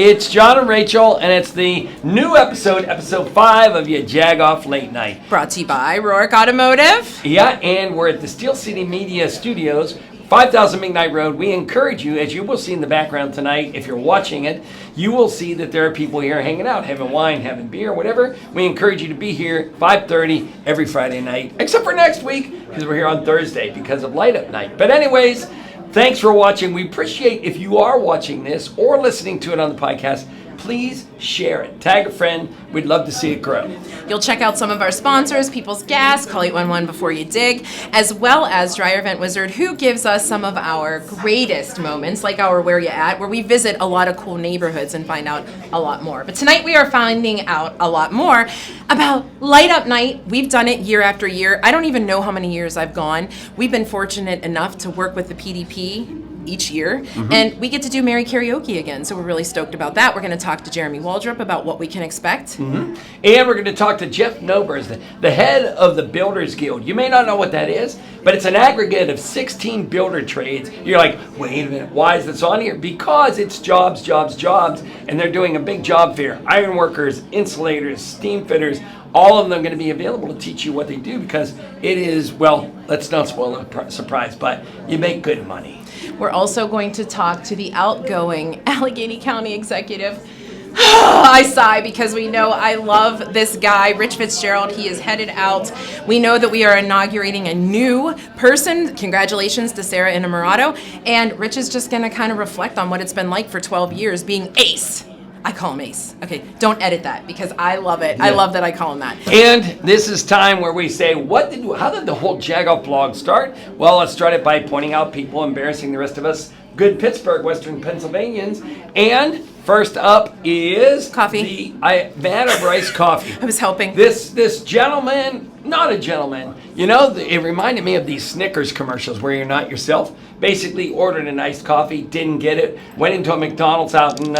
It's John and Rachel, and it's the new episode 5 of YaJagoff Late Night. Brought to you by Rohrich Automotive. Yeah, and we're at the Steel City Media Studios, 5000 McKnight Road. We encourage you, as you will see in the background tonight, if you're watching it, you will see that there are people here hanging out, having wine, having beer, whatever. We encourage you to be here 5:30 every Friday night, except for next week, because we're here on Thursday because of Light Up Night. But anyways, thanks for watching. We appreciate if you are watching this or listening to it on the podcast, please share it. Tag a friend. We'd love to see it grow. You'll check out some of our sponsors, People's Gas, Call 811 Before You Dig, as well as Dryer Vent Wizard, who gives us some of our greatest moments, like our Where You At, where we visit a lot of cool neighborhoods and find out a lot more. But tonight we are finding out a lot more about Light Up Night. We've done it year after year. I don't even know how many years I've gone. We've been fortunate enough to work with the PDP each year, and we get to do Merry Karaoke again, so we're really stoked about that. We're going to talk to Jeremy Waldrup about what we can expect. And we're going to talk to Jeff Nobers, the head of the Builders Guild. You may not know what that is, but it's an aggregate of 16 builder trades. You're like, wait a minute, why is this on here? Because it's jobs, and they're doing a big job fair. Iron workers, insulators, steam fitters, all of them are going to be available to teach you what they do, because it is, well, let's not spoil the surprise, but you make good money. We're also going to talk to the outgoing Allegheny County Executive. I sigh because we know I love this guy, Rich Fitzgerald. He is headed out. We know that we are inaugurating a new person. Congratulations to Sarah Innamorato. And Rich is just going to kind of reflect on what it's been like for 12 years being Ace. I call him Ace. Okay, don't edit that because I love it. Yeah. I love that I call him that. And this is time where we say, how did the whole Jagoff blog start? Well, let's start it by pointing out people embarrassing the rest of us good Pittsburgh, Western Pennsylvanians. And first up is coffee. The vat of iced coffee. I was helping. This gentleman, not a gentleman, you know, it reminded me of these Snickers commercials where you're not yourself. Basically ordered an iced coffee, didn't get it, went into a McDonald's out in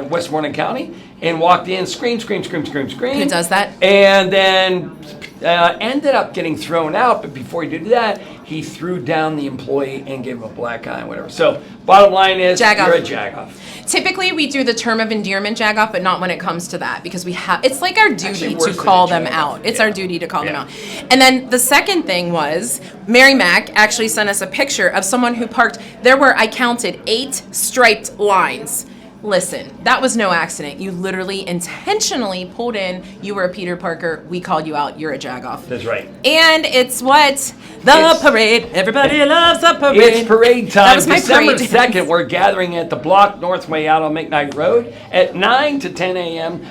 Westmoreland County and walked in, scream. Who does that? And then ended up getting thrown out, but before he did that, he threw down the employee and gave him a black eye, whatever. So bottom line is, Jagoff. You're a Jagoff. Typically, we do the term of endearment Jagoff, but not when it comes to that, because it's like our duty to call them out. It's our duty to call them out. And then the second thing was, Mary Mack actually sent us a picture of someone who parked, I counted 8 striped lines. Listen, that was no accident. You literally intentionally pulled in. You were a Peter Parker. We called you out. You're a Jagoff. That's right. And it's the parade. Everybody loves the parade. It's parade time. That was my December parade 2nd, we're gathering at the block Northway out on McKnight Road at 9 to 10 a.m.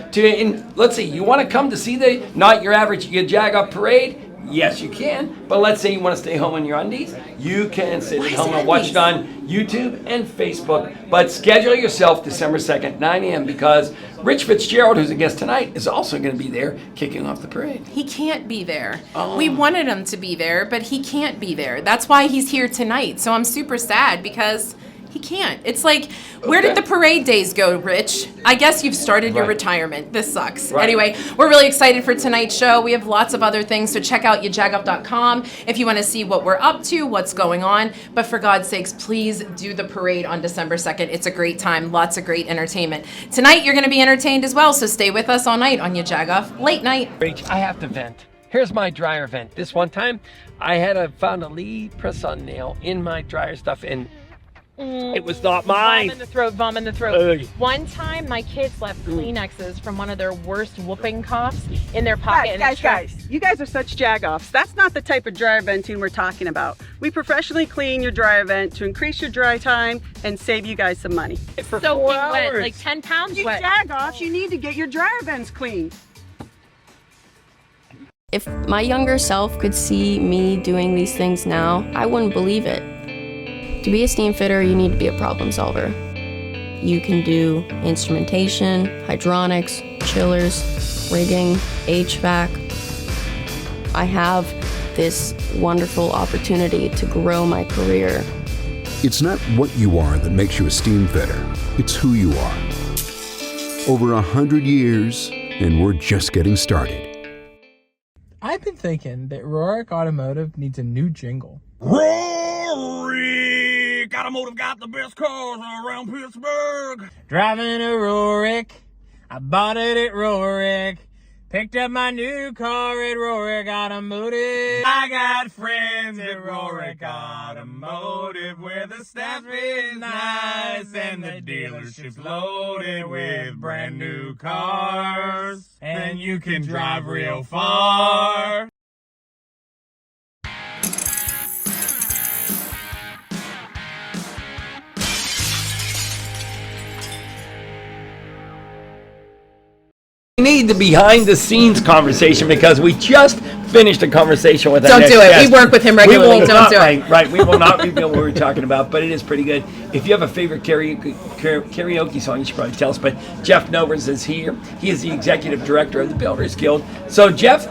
Let's see, you want to come to see the not your average YaJagoff parade? Yes, you can. But let's say you want to stay home in your undies. You can sit at home and watch it on YouTube and Facebook. But schedule yourself December 2nd, 9 a.m. because Rich Fitzgerald, who's a guest tonight, is also going to be there kicking off the parade. He can't be there. Oh. We wanted him to be there, but he can't be there. That's why he's here tonight. So I'm super sad because he can't. It's like, where did the parade days go, Rich? I guess you've started your retirement. This sucks. Right. Anyway, we're really excited for tonight's show. We have lots of other things, so check out YaJagoff.com if you want to see what we're up to, what's going on. But for God's sakes, please do the parade on December 2nd. It's a great time. Lots of great entertainment. Tonight, you're going to be entertained as well, so stay with us all night on YaJagoff Late Night. Rach, I have to vent. Here's my dryer vent. This one time, I found a Lee press-on nail in my dryer stuff, and it was not mine. Vom in the throat. One time, my kids left Kleenexes from one of their worst whooping coughs in their pocket. Guys, you guys are such Jagoffs. That's not the type of dryer venting we're talking about. We professionally clean your dryer vent to increase your dry time and save you guys some money. For 4 hours. Wet, like 10 pounds you wet. Jagoffs, you need to get your dryer vents cleaned. If my younger self could see me doing these things now, I wouldn't believe it. To be a steam fitter, you need to be a problem solver. You can do instrumentation, hydronics, chillers, rigging, HVAC. I have this wonderful opportunity to grow my career. It's not what you are that makes you a steam fitter. It's who you are. Over 100 years, and we're just getting started. I've been thinking that Rohrich Automotive needs a new jingle. Rohrich Automotive got the best cars around Pittsburgh. Driving a Rohrich, I bought it at Rohrich. Picked up my new car at Rohrich Automotive. I got friends at Rohrich Automotive where the staff is nice and the dealership's loaded with brand new cars. And you can drive real far. We need the behind the scenes conversation because we just finished a conversation with our Don't next do it. guest. We work with him regularly. We will Don't not, do it. right, we will not reveal what we're talking about, but it is pretty good. If you have a favorite karaoke song, you should probably tell us. But Jeff Nobers is here. He is the executive director of the Builders Guild. So Jeff,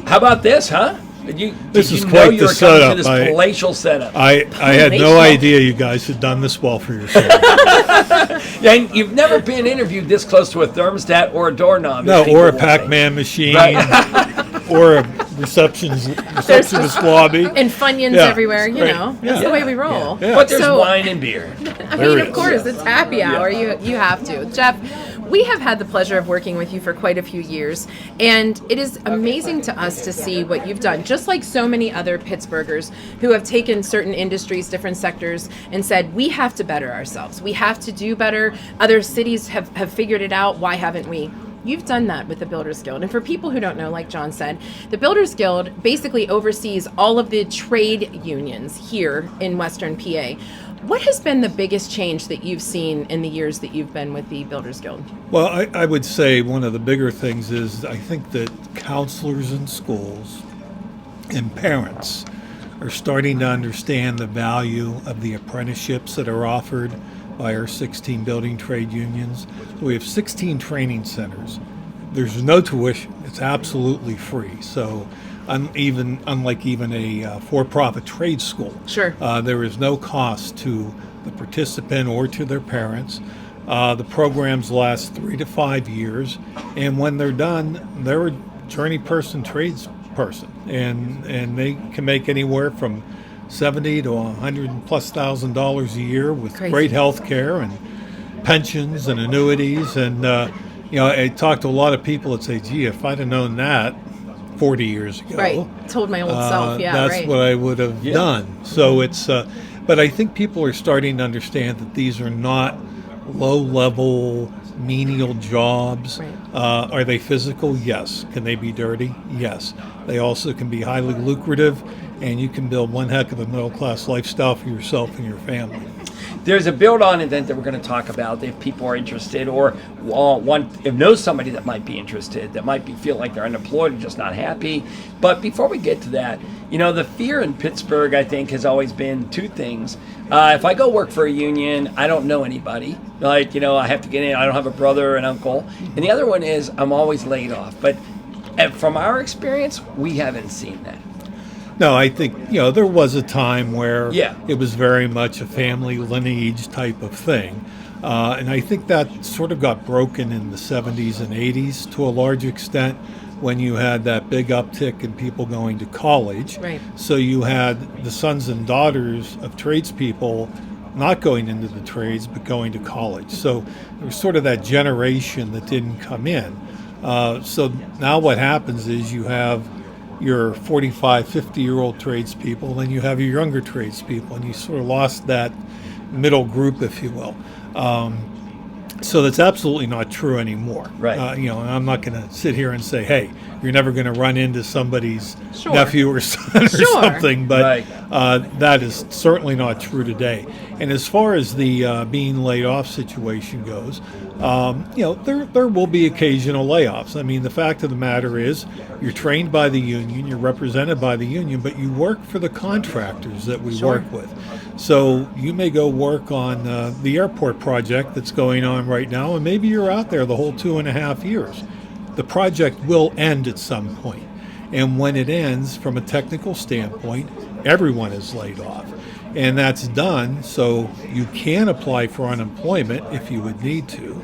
how about this, huh? This is quite the setup. This palatial setup. I had no idea you guys had done this well for yourself. And you've never been interviewed this close to a thermostat or a doorknob. No, or a Pac-Man machine, right. Or a receptionist lobby. And Funyuns everywhere, you know. That's the way we roll. Yeah. But there's wine and beer. I mean, of course, it's happy hour. You have to. Jeff, we have had the pleasure of working with you for quite a few years, and it is amazing to us to see what you've done, just like so many other Pittsburghers who have taken certain industries, different sectors, and said, we have to better ourselves. We have to do better. Other cities have figured it out. Why haven't we? You've done that with the Builders Guild. And for people who don't know, like John said, the Builders Guild basically oversees all of the trade unions here in Western PA. What has been the biggest change that you've seen in the years that you've been with the Builders Guild? Well, I would say one of the bigger things is I think that counselors in schools and parents are starting to understand the value of the apprenticeships that are offered by our 16 building trade unions. We have 16 training centers. There's no tuition. It's absolutely free. So unlike even a for-profit trade school, sure, there is no cost to the participant or to their parents. The programs last 3 to 5 years, and when they're done, they're a journeyperson tradesperson, and they can make anywhere from $70,000 to $100,000+ a year with great health care and pensions and annuities. And I talk to a lot of people that say, gee, if I'd have known that 40 years ago, right, told my old self, that's what I would have done. So it's but I think people are starting to understand that these are not low-level menial jobs. Are they physical? Yes. Can they be dirty? Yes. They also can be highly lucrative, and you can build one heck of a middle-class lifestyle for yourself and your family. There's a build-on event that we're going to talk about if people are interested or know somebody that might be interested, that might feel like they're unemployed or just not happy. But before we get to that, the fear in Pittsburgh, I think, has always been two things. If I go work for a union, I don't know anybody. I have to get in. I don't have a brother or an uncle. And the other one is I'm always laid off. But from our experience, we haven't seen that. No, I think, there was a time where Yeah. it was very much a family lineage type of thing. And I think that sort of got broken in the 70s and 80s to a large extent when you had that big uptick in people going to college. Right. So you had the sons and daughters of tradespeople not going into the trades but going to college. So there was sort of that generation that didn't come in. So now what happens is you have your 45, 50-year-old tradespeople, then you have your younger tradespeople, and you sort of lost that middle group, if you will. So that's absolutely not true anymore. Right. And I'm not going to sit here and say, hey, you're never going to run into somebody's nephew or son or something, but that is certainly not true today. And as far as the being laid off situation goes, there will be occasional layoffs. I mean, the fact of the matter is you're trained by the union, you're represented by the union, but you work for the contractors that we work with. So you may go work on the airport project that's going on right now, and maybe you're out there the whole 2.5 years. The project will end at some point. And when it ends, from a technical standpoint, everyone is laid off. And that's done, so you can apply for unemployment if you would need to.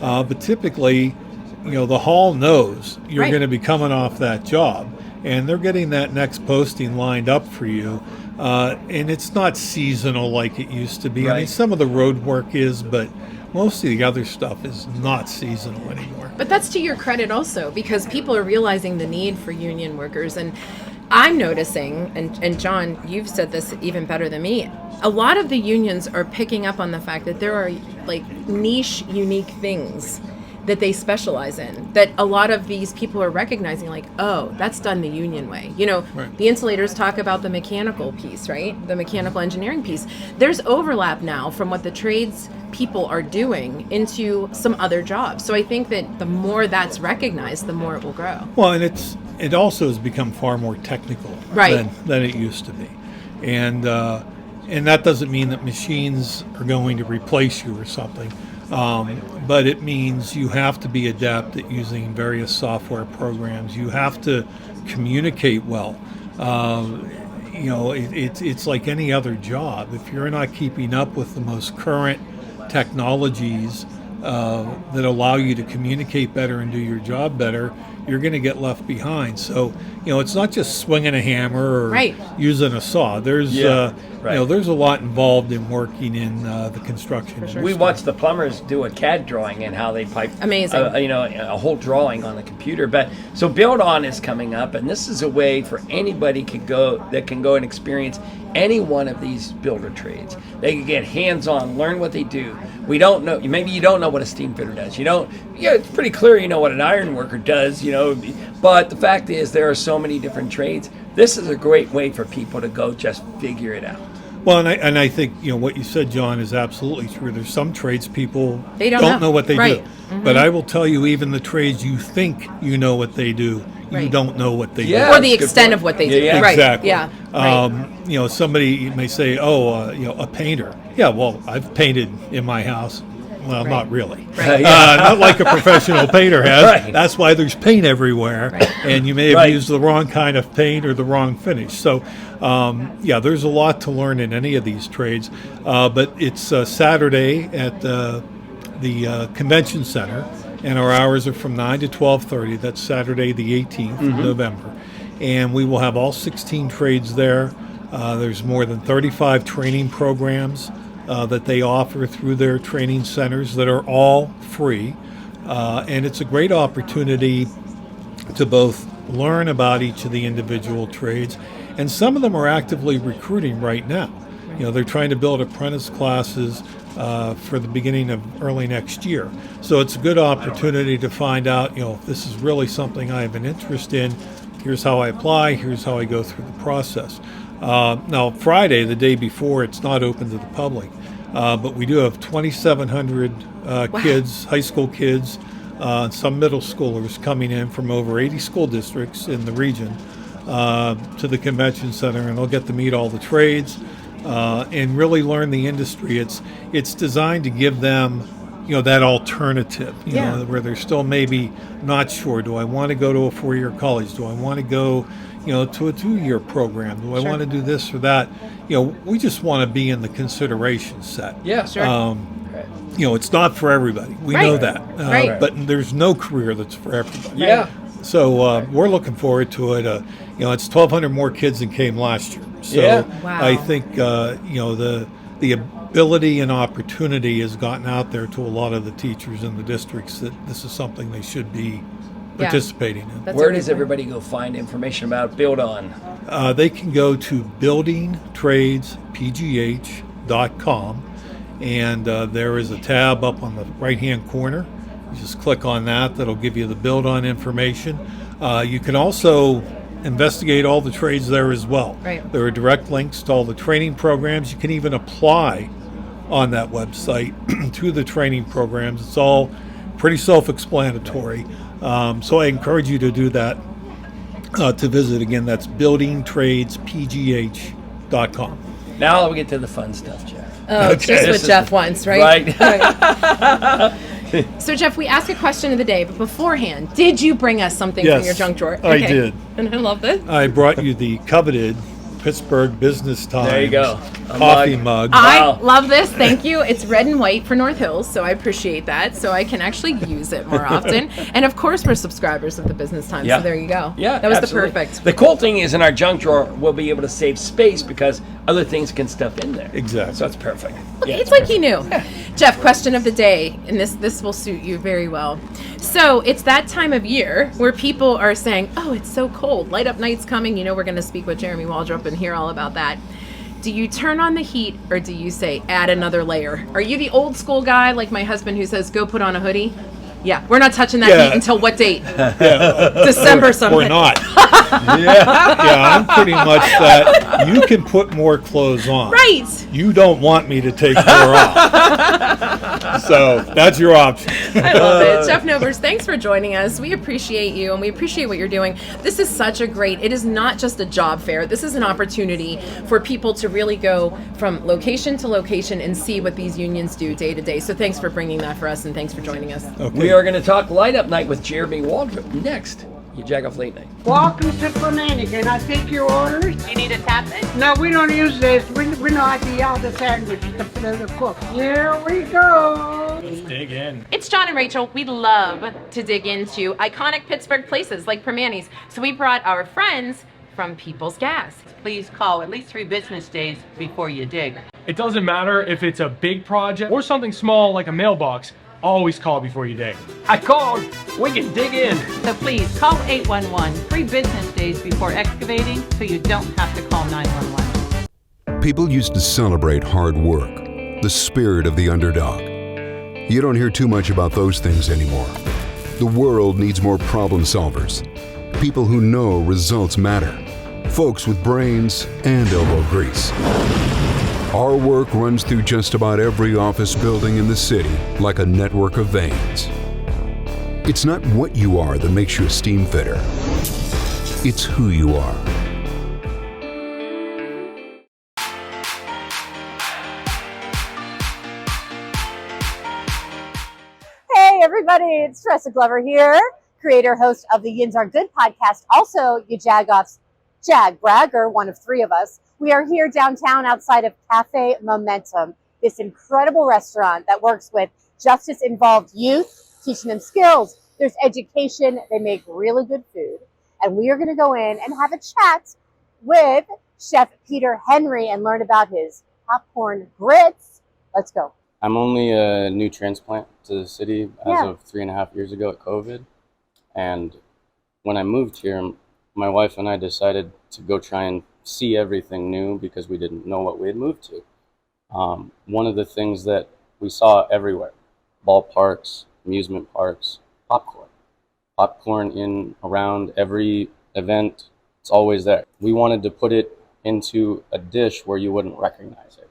But typically, the hall knows you're going to be coming off that job. and they're getting that next posting lined up for you. And it's not seasonal like it used to be. Right. I mean, some of the road work is, but most of the other stuff is not seasonal anymore. But that's to your credit also, because people are realizing the need for union workers. And I'm noticing, and John, you've said this even better than me, a lot of the unions are picking up on the fact that there are like niche, unique things that they specialize in, that a lot of these people are recognizing, like, oh, that's done the union way. You know, Right. The insulators talk about the mechanical piece, right? The mechanical engineering piece. There's overlap now from what the trades people are doing into some other jobs. So I think that the more that's recognized, the more it will grow. Well, and it also has become far more technical Right. than it used to be. And that doesn't mean that machines are going to replace you or something. But it means you have to be adept at using various software programs. You have to communicate well. It's like any other job. If you're not keeping up with the most current technologies that allow you to communicate better and do your job better, you're going to get left behind. So, it's not just swinging a hammer or Right. using a saw. There's, right. there's a lot involved in working in the construction industry. We watched the plumbers do a CAD drawing and how they pipe. Amazing. A whole drawing on the computer. But so Build On is coming up, and this is a way for anybody can go and experience any one of these builder trades. They can get hands-on, learn what they do. We don't know. Maybe you don't know what a steam fitter does. You don't. Yeah, it's pretty clear you know what an iron worker does. But the fact is there are so many different trades. This is a great way for people to go just figure it out. Well, and I think what you said, John, is absolutely true. There's some tradespeople They don't don't know. know what they Right. do. But I will tell you, even the trades you think you know what they do, you Right. don't know what they Yeah. do. Or the Good extent point. of what they do. Yeah. Right. Exactly. Yeah. Right. Somebody may say, a painter. Yeah, well, I've painted in my house. Well, Right. not really. Right. Not like a professional painter has. Right. That's why there's paint everywhere. Right. And you may have Right. used the wrong kind of paint or the wrong finish. So, there's a lot to learn in any of these trades. But it's Saturday at the Convention Center, and our hours are from 9 to 12:30. That's Saturday the 18th of November. And we will have all 16 trades there. There's more than 35 training programs that they offer through their training centers that are all free. And it's a great opportunity to both learn about each of the individual trades, and some of them are actively recruiting right now. They're trying to build apprentice classes for the beginning of early next year. So it's a good opportunity to find out, if this is really something I have an interest in. Here's how I apply. Here's how I go through the process. Now, Friday, the day before, it's not open to the public, but we do have 2,700 kids, high school kids, some middle schoolers coming in from over 80 school districts in the region to the convention center, and they'll get to meet all the trades and really learn the industry. It's designed to give them that alternative, where they're still maybe not sure. Do I want to go to a 4-year college? Do I want to go, to a 2-year program? Do I want to do this or that? We just want to be in the consideration set. Yeah, sure. It's not for everybody. We Right. know that. Right. But there's no career that's for everybody. Yeah. So we're looking forward to it. It's 1,200 more kids than came last year. So Yeah. Wow. I think the ability and opportunity has gotten out there to a lot of the teachers in the districts that this is something they should be participating in. That's Where a does good everybody go find information about Build On? They can go to buildingtradespgh.com, and there is a tab up on the right-hand corner. You just click on that. That'll give you the Build On information. You can also investigate all the trades there as well. Right. There are direct links to all the training programs. You can even apply on that website to the training programs. It's all pretty self-explanatory. So I encourage you to do that, to visit. Again, that's buildingtradespgh.com. Now we get to the fun stuff, Jeff. Oh, Okay. just This what is Jeff wants, right? Right. So, Jeff, we ask a question of the day, but beforehand, did you bring us something from Yes, your junk drawer? I did. And I love this. I brought you the coveted Pittsburgh Business Times. There you go. Coffee mug. I love this. Thank you. It's red and white for North Hills, so I appreciate that. So I can actually use it more often. And of course, we're subscribers of the Business Times. So there you go. Yeah, that was absolutely. the perfect. The cool thing is in our junk drawer, we'll be able to save space because other things can stuff in there. Exactly. So it's perfect. Yeah, it's like he knew. Jeff, question of the day, and this will suit you very well. So it's that time of year where people are saying, "Oh, it's so cold. Light up night's coming." You know, we're going to speak with Jeremy Waldrup and hear all about that. Do you turn on the heat or do you say add another layer? Are you the old school guy like my husband who says go put on a hoodie? Yeah, we're not touching that heat until what date? December something. We're not. I'm pretty much that. You can put more clothes on. Right. You don't want me to take more off. So that's your option. I love it. Chef Nobers, thanks for joining us. We appreciate you and we appreciate what you're doing. This is such a great, it is not just a job fair. This is an opportunity for people to really go from location to location and see what these unions do day to day. So thanks for bringing that for us and thanks for joining us. Okay. We are going to talk Light Up Night with Jeremy Waldrup next. YaJagoff Late Night. Welcome to Flamingo. Can I take your orders? You need a tap in? No, we don't use this. We know how to yell the sandwich, the cook. Here we go. Let's dig in. It's John and Rachel. We love to dig into iconic Pittsburgh places like Permanis. So we brought our friends from People's Gas. Please call at least 3 business days before you dig. It doesn't matter if it's a big project or something small like a mailbox. Always call before you dig. I called. We can dig in. So please call 811 3 business days before excavating so you don't have to call 911. People used to celebrate hard work, the spirit of the underdog. You don't hear too much about those things anymore. The world needs more problem solvers, people who know results matter, folks with brains and elbow grease. Our work runs through just about every office building in the city like a network of veins. It's not what you are that makes you a steam fitter. It's who you are. Hey everybody, it's Teresa Glover here, creator, host of the Yins Are Good podcast, also YaJagoff's Jag Bragger, one of 3 of us. We are here downtown outside of Cafe Momentum, this incredible restaurant that works with justice-involved youth, teaching them skills. There's education. They make really good food. And we are going to go in and have a chat with Chef Peter Henry and learn about his popcorn grits. Let's go. I'm only a new transplant to the city as of 3.5 years ago at COVID. And when I moved here, my wife and I decided to go try and see everything new because we didn't know what we had moved to. One of the things that we saw everywhere, ballparks, amusement parks, popcorn. Popcorn in around every event, it's always there. We wanted to put it into a dish where you wouldn't recognize it.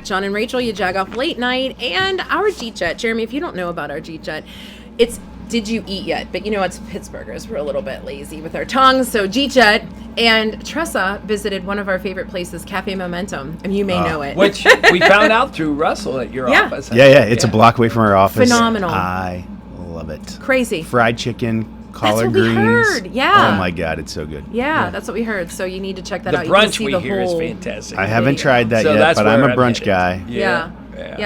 John and Rachel, YaJagoff Late Night, and our Jeet Jet. Jeremy, if you don't know about our Jeet Jet, it's did you eat yet? But you know, it's Pittsburghers. We're a little bit lazy with our tongues. So Jeet Jet and Tressa visited one of our favorite places, Cafe Momentum, and you may know it. Which we found out through Russell at your office. Yeah. It's a block away from our office. Phenomenal. I love it. Crazy. Fried chicken, collard greens. greens. Heard. Yeah. Oh my God, it's so good. Yeah, that's what we heard. So you need to check that the out. Brunch you can see we the hear whole is fantastic. I haven't tried that yet, but I'm a brunch guy. Yeah,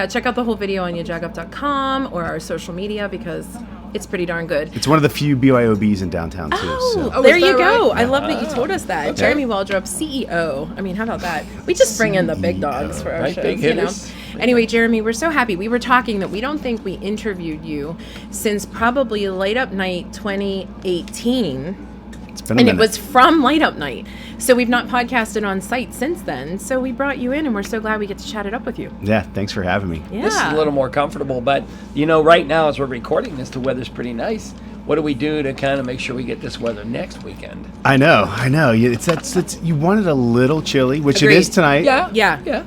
check out the whole video on YaJagoff.com or our social media because it's pretty darn good. It's one of the few BYOBs in downtown too. Oh, there you go. Right? I love that you told us that. Okay. Jeremy Waldrup, CEO. I mean, how about that? We just bring in the big dogs for our shows, you know. Anyway, Jeremy, we're so happy. We were talking that we don't think we interviewed you since probably Light Up Night 2018. It's been a minute. It was from Light Up Night. So we've not podcasted on site since then. So we brought you in and we're so glad we get to chat it up with you. Yeah, thanks for having me. Yeah. This is a little more comfortable, but you know, right now as we're recording this, the weather's pretty nice. What do we do to kind of make sure we get this weather next weekend? I know. It's you want it a little chilly, which Agreed. It is tonight. Yeah.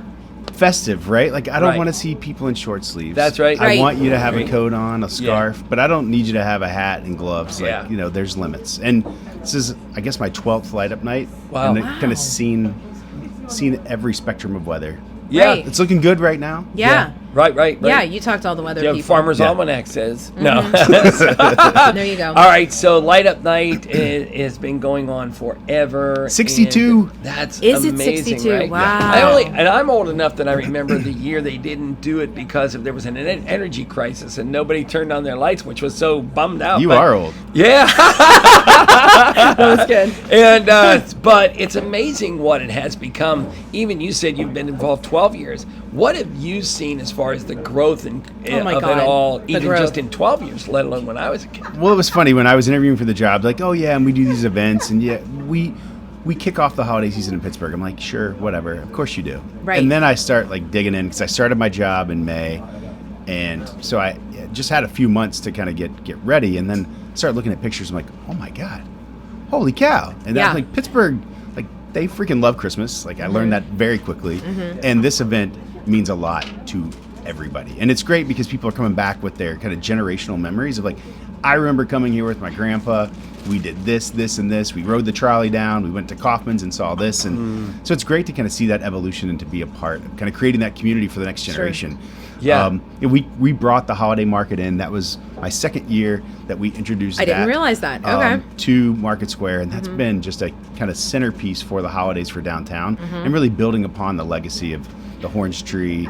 Festive, right? Like I don't want to see people in short sleeves. That's right. I want you to have a coat on, a scarf, but I don't need you to have a hat and gloves. Like, you know, there's limits. And this is, I guess, my 12th Light Up Night. Wow. And I've kind of seen every spectrum of weather. Yeah. Right. It's looking good right now. Yeah. Right. Yeah, you talked to all the weather people. Farmer's Almanac says. No. There you go. All right, so Light Up Night has been going on forever. 62. That's Is it amazing, 62? right? Wow. And I'm old enough that I remember the year they didn't do it because there was an energy crisis and nobody turned on their lights, which was so bummed out. You are old. Yeah. That was good. And but it's amazing what it has become. Even you said you've been involved 12 years. What have you seen as far as the growth of it all, even just in 12 years, let alone when I was a kid? Well, it was funny when I was interviewing for the job, like, oh yeah, and we do these events, and yeah, we kick off the holiday season in Pittsburgh. I'm like, sure, whatever, of course you do. Right. And then I start like digging in because I started my job in May, and so I just had a few months to kind of get ready, and then started looking at pictures. I'm like, oh my god, holy cow! And I was like, Pittsburgh, like they freaking love Christmas. Like I learned that very quickly, and this event means a lot to everybody, and it's great because people are coming back with their kind of generational memories of like, I remember coming here with my grandpa, we did this and this, we rode the trolley down, we went to Kaufman's and saw this, and so it's great to kind of see that evolution and to be a part of kind of creating that community for the next generation. We brought the holiday market in. That was my second year that we introduced I didn't realize that. Okay. To Market Square, and that's been just a kind of centerpiece for the holidays for downtown, and really building upon the legacy of the Orange Tree,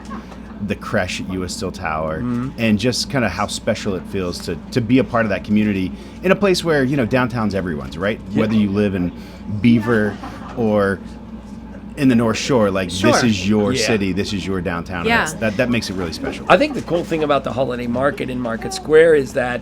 the creche at U.S. Steel Tower, and just kind of how special it feels to be a part of that community in a place where, downtown's everyone's, right? Yeah. Whether you live in Beaver or in the North Shore, this is your city, this is your downtown. Yeah. That makes it really special. I think the cool thing about the holiday market in Market Square is that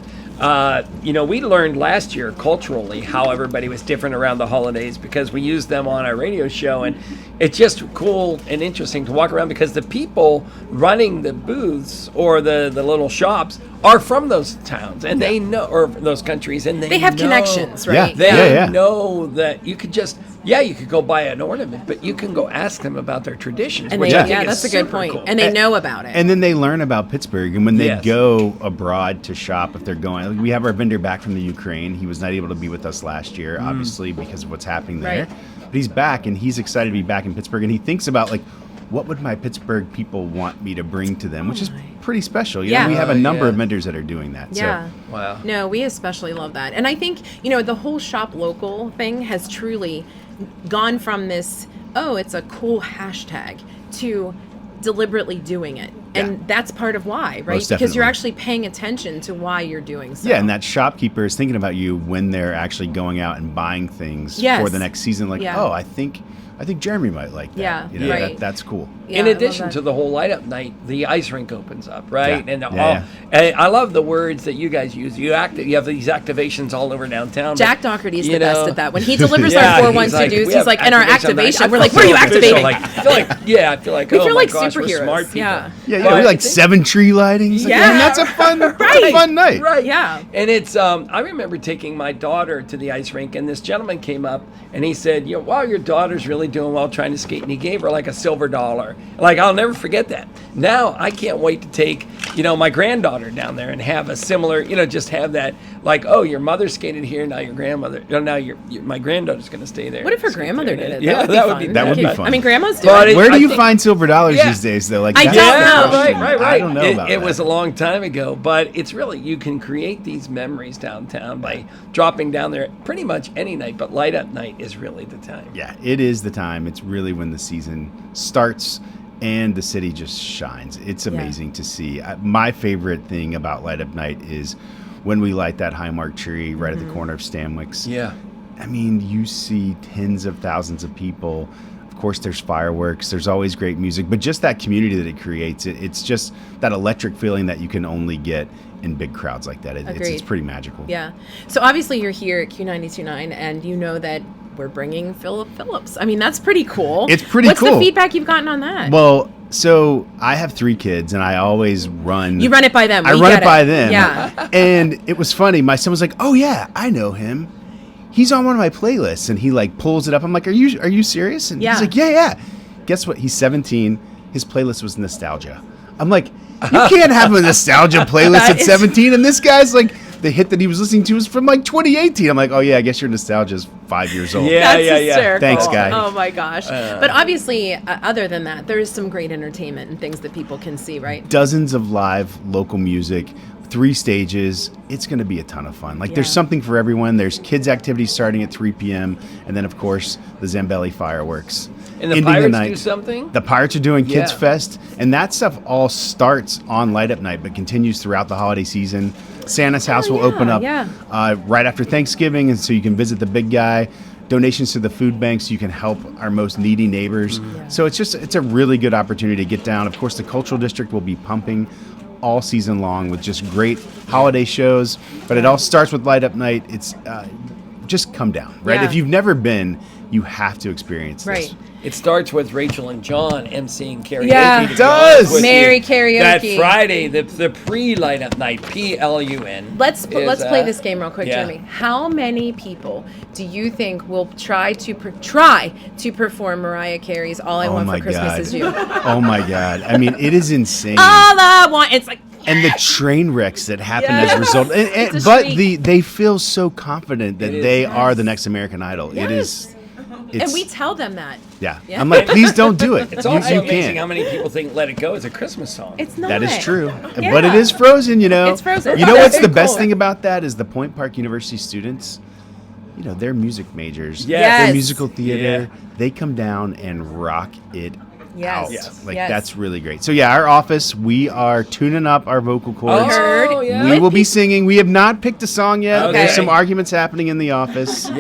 we learned last year culturally how everybody was different around the holidays because we used them on our radio show, and it's just cool and interesting to walk around because the people running the booths or the little shops are from those towns, and they know, or those countries, and they have know, connections, right? They know that you could just you could go buy an ornament, but you can go ask them about their traditions. And which I think that's is a good super point. cool. And they know about it. And then they learn about Pittsburgh, and when they go abroad to shop, if they're going, we have our vendor back from the Ukraine. He was not able to be with us last year, obviously, because of what's happening there. Right. But he's back, and he's excited to be back in Pittsburgh, and he thinks about what would my Pittsburgh people want me to bring to them, which is pretty special. We have a number of vendors that are doing that. Yeah. So. Wow. No, we especially love that. And I think, the whole shop local thing has truly gone from this, it's a cool hashtag, to deliberately doing it. And that's part of why, right? Because you're actually paying attention to why you're doing so. Yeah, and that shopkeeper is thinking about you when they're actually going out and buying things for the next season. I think Jeremy might like that. Right. That's cool. Yeah, in addition to the whole light up night, the ice rink opens up, right? Yeah. And I love the words that you guys use. You have these activations all over downtown. Jack Doherty's the best at that. When he delivers our 412s, he's like, in our activation, we're like, where are you activating? I feel like we feel like gosh, we're superheroes. smart people. Yeah. We like 7 tree lightings. That's a fun, fun night. Right. Yeah. And it's I remember taking my daughter to the ice rink, and this gentleman came up and he said, wow, your daughter's really doing well trying to skate, and he gave her like a silver dollar. I'll never forget that. Now I can't wait to take my granddaughter down there and have a similar, just have that, your mother skated here, now your grandmother, now my granddaughter's going to stay there. What if her grandmother did it? Yeah, that would be fun. I mean, grandmas do it. Where do you find silver dollars these days, though? I don't know. Right. I don't know about it was a long time ago, but it's really, you can create these memories downtown by dropping down there pretty much any night, but light up night is really the time. Yeah, it is the time. It's really when the season starts and the city just shines. It's amazing to see. My favorite thing about light up night is when we light that Highmark tree right at the corner of Stanwix. Yeah. I mean, you see tens of thousands of people. Of course, there's fireworks. There's always great music, but just that community that it creates, it's just that electric feeling that you can only get in big crowds like that. It's pretty magical. Yeah. So obviously you're here at Q92.9, and you know that we're bringing Philip Phillips. I mean, that's pretty cool. It's pretty cool. What's the feedback you've gotten on that? Well, so I have 3 kids, and I always run. You run it by them. I run it by them. Yeah. And it was funny. My son was like, "Oh yeah, I know him. He's on one of my playlists," and he pulls it up. I'm like, "Are you serious?" And he's like, "Yeah." Guess what? He's 17. His playlist was nostalgia. I'm like, you can't have a nostalgia playlist at 17, and this guy's the hit that he was listening to was from like 2018. I'm like, oh yeah, I guess your nostalgia is 5 years old. That's hysterical. Thanks, guy. Oh my gosh. But obviously, other than that, there is some great entertainment and things that people can see, right? Dozens of live local music, 3 stages. It's going to be a ton of fun. Like there's something for everyone. There's kids activities starting at 3 p.m. and then of course the Zambelli fireworks. And the Pirates do something? The Pirates are doing Kids Fest, and that stuff all starts on Light Up Night, but continues throughout the holiday season. Santa's house will open up right after Thanksgiving, and so you can visit the big guy. Donations to the food bank so you can help our most needy neighbors. So it's a really good opportunity to get down. Of course, the Cultural District will be pumping all season long with just great holiday shows, but it all starts with Light Up Night. It's just come down, right? If you've never been, you have to experience this. It starts with Rachel and John emceeing karaoke. Yeah, it does. Merry karaoke. That Friday, the pre-Light Up Night, PLUN. Let's play this game real quick, Jeremy. How many people do you think will try to perform Mariah Carey's "All I Want for Christmas Is You"? Oh my God! I mean, it is insane. All I want. It's like. And the train wrecks that happen as a result. But they feel so confident that they are the next American Idol. Yes. And we tell them that. Yeah. I'm like, please don't do it. It's also amazing how many people think "Let It Go" is a Christmas song. It's not. That is true. But it is Frozen, you know. It's Frozen. You know what's the best thing about that is the Point Park University students, you know, they're music majors. They're musical theater. They come down and rock it out. That's really great. So our office, we are tuning up our vocal cords. We will be singing. We have not picked a song yet. There's some arguments happening in the office.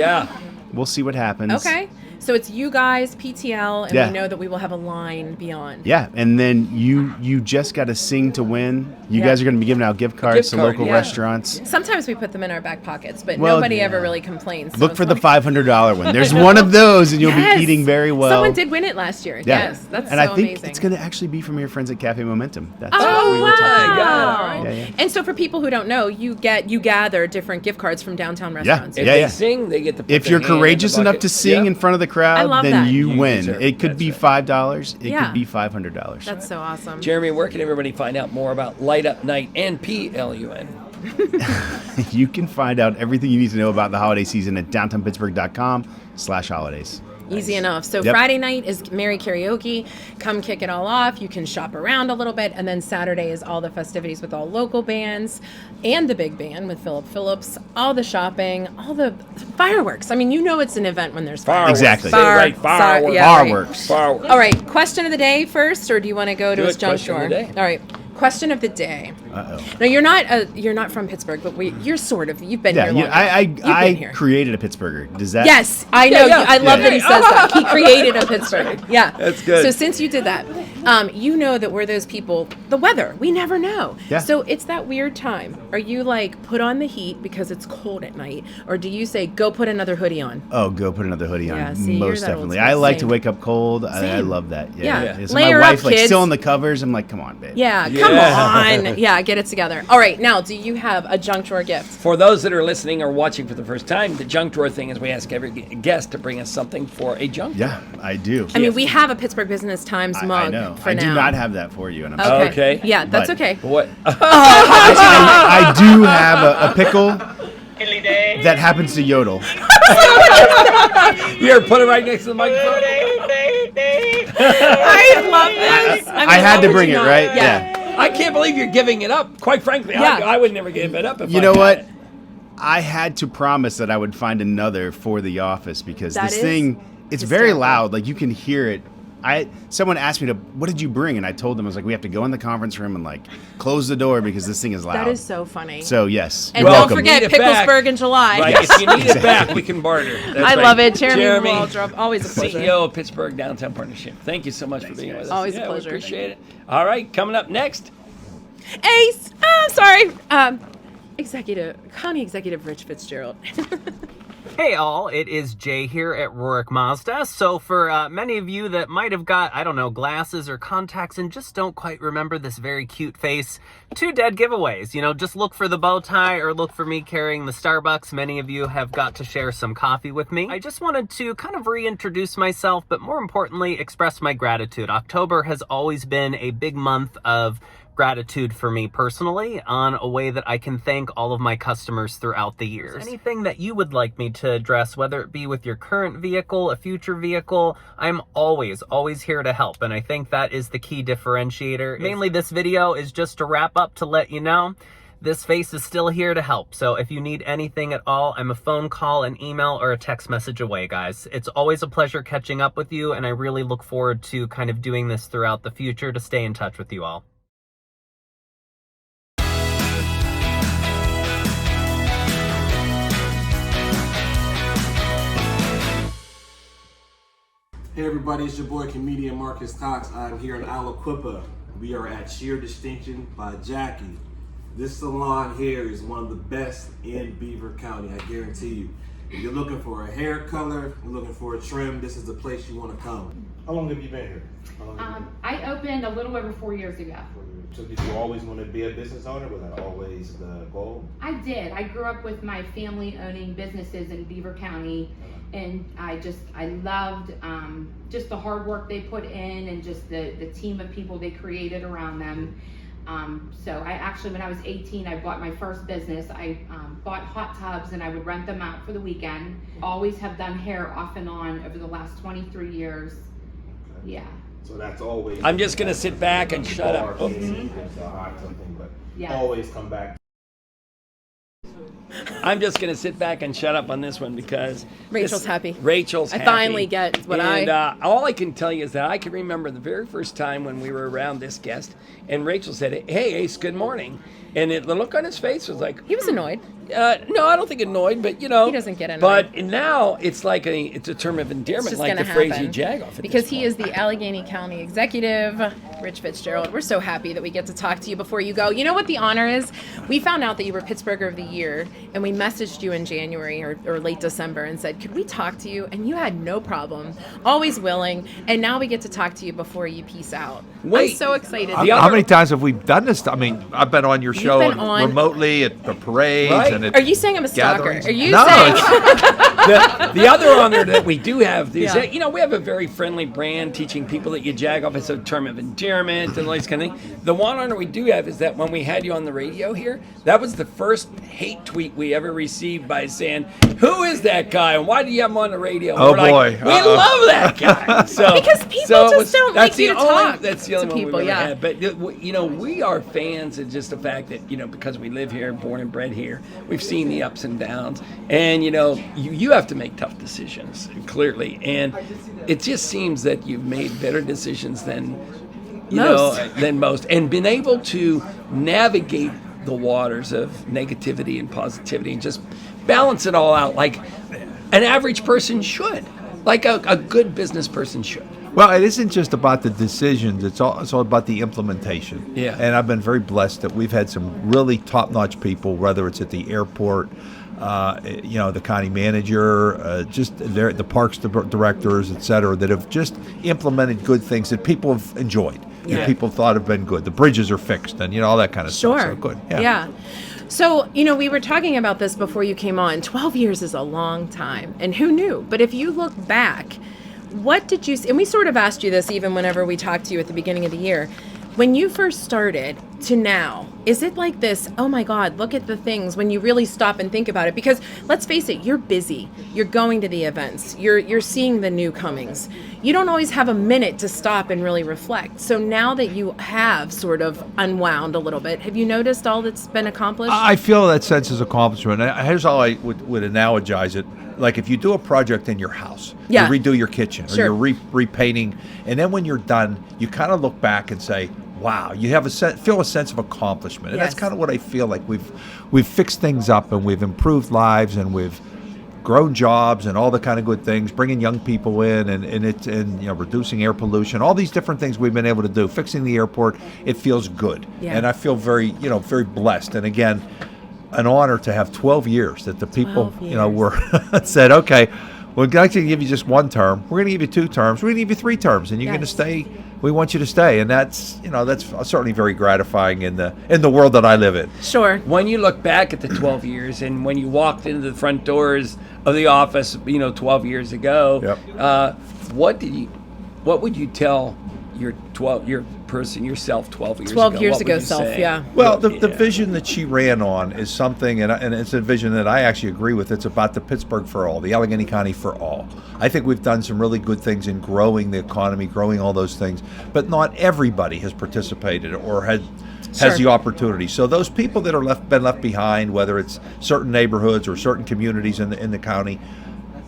We'll see what happens. Okay. So it's you guys, PTL, and we know that we will have a line beyond. Yeah, and then you just got to sing to win. You guys are going to be giving out gift cards to local restaurants. Sometimes we put them in our back pockets, but nobody ever really complains. So look for the $500 one. There's one of those, and you'll be eating very well. Someone did win it last year. Yes, that's and I think amazing. it's going to actually be from your friends at Cafe Momentum. That's what we were talking about. Yeah. And so for people who don't know, you gather different gift cards from downtown restaurants. If they sing, they get to put if you're courageous enough to sing in front of the crowd, then you win. It could be $5. It could be $500. That's so awesome. Jeremy, where can everybody find out more about Light Up Night and PLUN? You can find out everything you need to know about the holiday season at downtownpittsburgh.com/holidays. Easy enough. So Friday night is Merry Karaoke. Come kick it all off. You can shop around a little bit. And then Saturday is all the festivities with all local bands and the big band with Philip Phillips. All the shopping, all the fireworks. I mean, you know it's an event when there's fireworks. Exactly. Fireworks. All right. Question of the day first, or do you want to go to his junk drawer? All right. Question of the day. No, you're not from Pittsburgh, but you're sort of. You've been here long enough. I created a Pittsburgher. Does that? Yes, I know. I love that he says that. He created a Pittsburgher. Yeah, that's good. So since you did that, you know that we're those people. The weather, we never know. Yeah. So it's that weird time. Are you like put on the heat because it's cold at night, or do you say go put another hoodie on? Oh, go put another hoodie on. See, most definitely. I like to wake up cold. I love that. Yeah. So Layer my wife up, kids. still in the covers. I'm like, come on, babe. Yeah. Come on. Yeah, get it together. All right, now, do you have a junk drawer gift? For those that are listening or watching for the first time, the junk drawer thing is we ask every guest to bring us something for a junk drawer. Yeah, I do. I mean, we have a Pittsburgh Business Times mug I know. for I now. do not have that for you. And I'm okay. Yeah, that's okay. What? I do have a pickle that happens to yodel. Here, put it right next to the microphone. I love this. I had to bring it, right? Yeah. I can't believe you're giving it up. Quite frankly, I would never give it up. If you know what? I had to promise that I would find another for the office because this thing, it's very loud. Like you can hear it. Someone asked me what did you bring? And I told them, I was like, we have to go in the conference room and like close the door because this thing is loud. That is so funny. So yes. And don't forget Picklesburg in July. Right. If you need it back, we can barter. I love it. Jeremy Waldrup, always a pleasure. CEO of Pittsburgh Downtown Partnership. Thank you so much for being with us. Always a pleasure. We appreciate it. All right, coming up next. Ace. County Executive Rich Fitzgerald. Hey all, it is Jay here at Rohrich Mazda. So for many of you that might have got, glasses or contacts and just don't quite remember this very cute face, 2 dead giveaways. Just look for the bow tie or look for me carrying the Starbucks. Many of you have got to share some coffee with me. I just wanted to kind of reintroduce myself, but more importantly, express my gratitude. October has always been a big month of gratitude for me personally on a way that I can thank all of my customers throughout the years. Anything that you would like me to address, whether it be with your current vehicle, a future vehicle, I'm always here to help. And I think that is the key differentiator. Mainly this video is just to wrap up to let you know this face is still here to help. So if you need anything at all, I'm a phone call, an email, or a text message away, guys. It's always a pleasure catching up with you, and I really look forward to kind of doing this throughout the future to stay in touch with you all. Hey everybody, it's your boy comedian Marcus Cox. I'm here in Aliquippa. We are at Sheer Distinction by Jackie. This salon here is one of the best in Beaver County, I guarantee you. If you're looking for a hair color, you're looking for a trim, this is the place you want to come. How long have you been here? I opened a little over 4 years ago. So did you always want to be a business owner? Was that always the goal? I did. I grew up with my family owning businesses in Beaver County, and I loved just the hard work they put in and just the team of people they created around them. So I actually, when I was 18, I bought my first business. I bought hot tubs and I would rent them out for the weekend. Always have done hair off and on over the last 23 years. Okay. Yeah. So that's always. I'm just going to sit back and shut up. Oh. Yeah. Always come back. I'm just going to sit back and shut up on this one because Rachel's happy. Rachel's happy. I finally get what all I can tell you is that I can remember the very first time when we were around this guest, and Rachel said, "Hey, Ace, good morning." And the look on his face was like... He was annoyed. No, I don't think annoyed, but you know... He doesn't get annoyed. But now it's like it's a term of endearment, like the phrase YaJagoff. Because he is the Allegheny County Executive, Rich Fitzgerald. We're so happy that we get to talk to you before you go. You know what the honor is? We found out that you were Pittsburgher of the Year, and we messaged you in January or late December and said, could we talk to you? And you had no problem, always willing, and now we get to talk to you before you peace out. Wait. I'm so excited. How many times have we done this? I mean, I've been on your show remotely at the parades. Right. And at Are you saying I'm a stalker? gatherings. Are you No, saying... the other honor that we do have is that, you know, we have a very friendly brand teaching people that YaJagoff is a term of endearment and all these kind of things. The one honor we do have is that when we had you on the radio here, that was the first hate tweet we ever received by saying, who is that guy and why do you have him on the radio? And Oh, we're like, boy. we love that guy. So, Because people just don't like you to talk That's the only to one people, we've ever yeah. had. But, you know, we are fans of just the fact that, you know, because we live here, born and bred here, we've seen the ups and downs. And, you know, you have to make tough decisions, clearly. And it just seems that you've made better decisions than most. And been able to navigate the waters of negativity and positivity and just balance it all out like an average person should, like a good business person should. Well, it isn't just about the decisions. It's all about the implementation. Yeah. And I've been very blessed that we've had some really top-notch people, whether it's at the airport, you know, the county manager, just the parks directors, et cetera, that have just implemented good things that people have enjoyed, that people thought have been good. The bridges are fixed and, you know, all that kind of stuff. So good. Yeah. So, you know, we were talking about this before you came on. 12 years is a long time. And who knew? But if you look back, what did you see? And we sort of asked you this even whenever we talked to you at the beginning of the year. When you first started to now, is it like this, oh my God, look at the things when you really stop and think about it? Because let's face it, you're busy. You're going to the events. You're seeing the new comings. You don't always have a minute to stop and really reflect. So now that you have sort of unwound a little bit, have you noticed all that's been accomplished? I feel that sense of accomplishment. Here's how I would analogize it. Like if you do a project in your house, you redo your kitchen, or you're repainting, and then when you're done, you kind of look back and say, wow, you have feel a sense of accomplishment. And that's kind of what I feel like. We've fixed things up and we've improved lives and we've grown jobs and all the kind of good things, bringing young people in and you know, reducing air pollution, all these different things we've been able to do, fixing the airport. It feels good. Yeah. And I feel very blessed. And again, an honor to have 12 years that the people, you know, were said, okay, we're not going to give you just one term. We're going to give you 2 terms. We're going to give you 3 terms, and you're going to stay. We want you to stay, and that's certainly very gratifying in the world that I live in. Sure. When you look back at the 12 years, and when you walked into the front doors of the office, 12 years ago, what would you tell your yourself 12 years ago? 12 years What ago, would you self, say? yeah. Well, the vision that she ran on is something, and it's a vision that I actually agree with. It's about the Pittsburgh for all, the Allegheny County for all. I think we've done some really good things in growing the economy, growing all those things, but not everybody has participated or has the opportunity. So those people that are been left behind, whether it's certain neighborhoods or certain communities in the county,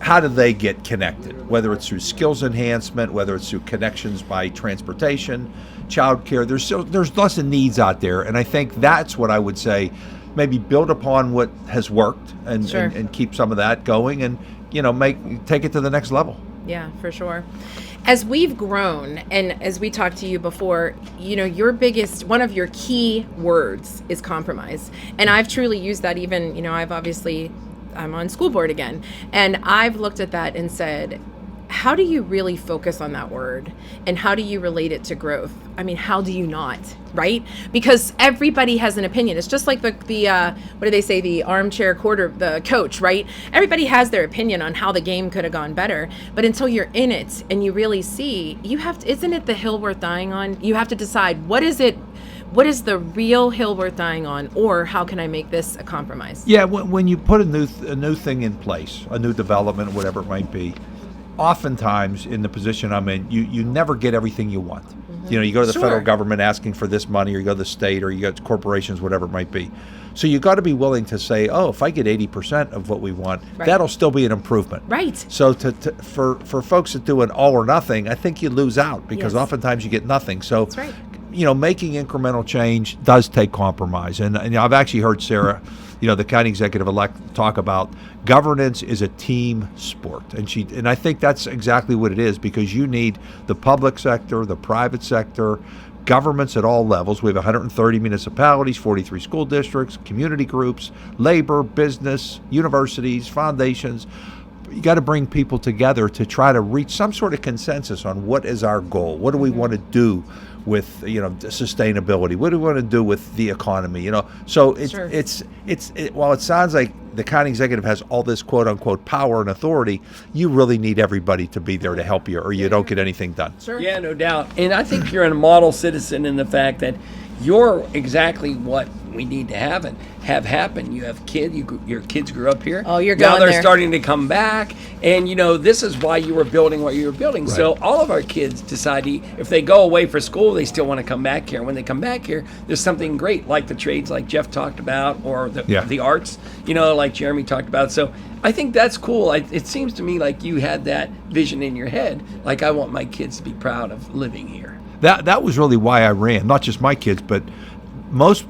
how do they get connected? Whether it's through skills enhancement, whether it's through connections by transportation, childcare. There's lots of needs out there, and I think that's what I would say. Maybe build upon what has worked and keep some of that going, and take it to the next level. Yeah, for sure. As we've grown, and as we talked to you before, one of your key words is compromise. And I've truly used that even, I'm on school board again. And I've looked at that and said, how do you really focus on that word? And how do you relate it to growth? I mean, how do you not, right? Because everybody has an opinion. It's just like the what do they say, the armchair the coach, right? Everybody has their opinion on how the game could have gone better. But until you're in it and you really see, isn't it the hill worth dying on? You have to decide, what is the real hill worth dying on, or how can I make this a compromise? Yeah, when you put a new thing in place, a new development, whatever it might be, oftentimes in the position I'm in, you never get everything you want. Mm-hmm. You go to the federal government asking for this money, or you go to the state, or you go to corporations, whatever it might be. So you got to be willing to say, if I get 80% of what we want, that'll still be an improvement. Right. So for folks that do an all or nothing, I think you lose out, because oftentimes you get nothing. So that's right. Making incremental change does take compromise. And I've actually heard Sarah, the county executive-elect, talk about governance is a team sport. And I think that's exactly what it is, because you need the public sector, the private sector, governments at all levels. We have 130 municipalities, 43 school districts, community groups, labor, business, universities, foundations. You got to bring people together to try to reach some sort of consensus on what is our goal. What do we want to do with sustainability? What do we want to do with the economy? So while it sounds like the county executive has all this quote unquote power and authority, you really need everybody to be there to help you, or you don't get anything done. Sure. Yeah, no doubt. And I think you're a model citizen in the fact that you're exactly what we need to have happen. You have kids. Your kids grew up here. Oh, you're now going they're there. starting to come back, and this is why you were building what you were building. Right. So all of our kids decide if they go away for school, they still want to come back here. When they come back here, there's something great, like the trades, like Jeff talked about, or the arts, like Jeremy talked about. So I think that's cool. It seems to me like you had that vision in your head. Like, I want my kids to be proud of living here. That was really why I ran. Not just my kids, but most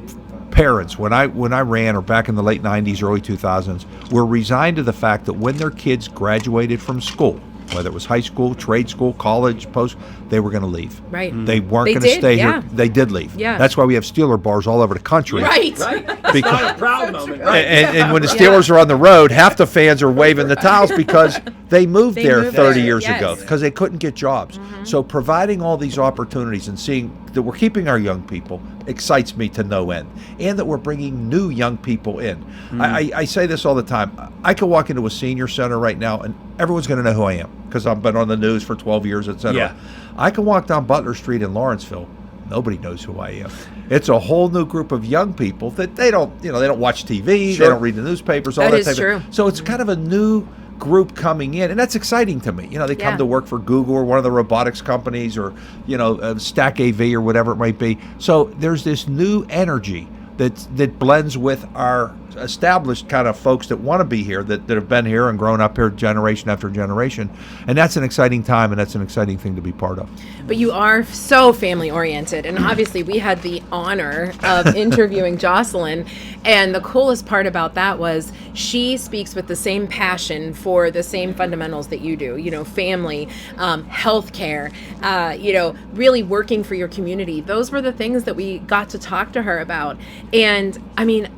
parents, when I ran, or back in the late 90s, early 2000s, were resigned to the fact that when their kids graduated from school, whether it was high school, trade school, college, post, they were going to leave. Right. They weren't going to stay here. They did leave. Yeah. That's why we have Steeler bars all over the country. Right. It's not a proud moment. Right. And when the Steelers are on the road, half the fans are waving the towels because they moved there 30 years ago, because they couldn't get jobs. Mm-hmm. So providing all these opportunities and seeing that we're keeping our young people excites me to no end, and that we're bringing new young people in. Mm-hmm. I say this all the time. I could walk into a senior center right now and everyone's going to know who I am, because I've been on the news for 12 years, etc. Yeah. I can walk down Butler Street in Lawrenceville. Nobody knows who I am. It's a whole new group of young people that they don't watch TV, they don't read the newspapers, all that type of. So it's kind of a new group coming in, and that's exciting to me. They come to work for Google or one of the robotics companies, or Stack AV or whatever it might be. So there's this new energy that blends with our established kind of folks that want to be here, that have been here and grown up here generation after generation. And that's an exciting time, and that's an exciting thing to be part of. But you are so family oriented, and obviously we had the honor of interviewing Jocelyn, and the coolest part about that was she speaks with the same passion for the same fundamentals that you do, family, healthcare, really working for your community. Those were the things that we got to talk to her about. And I mean,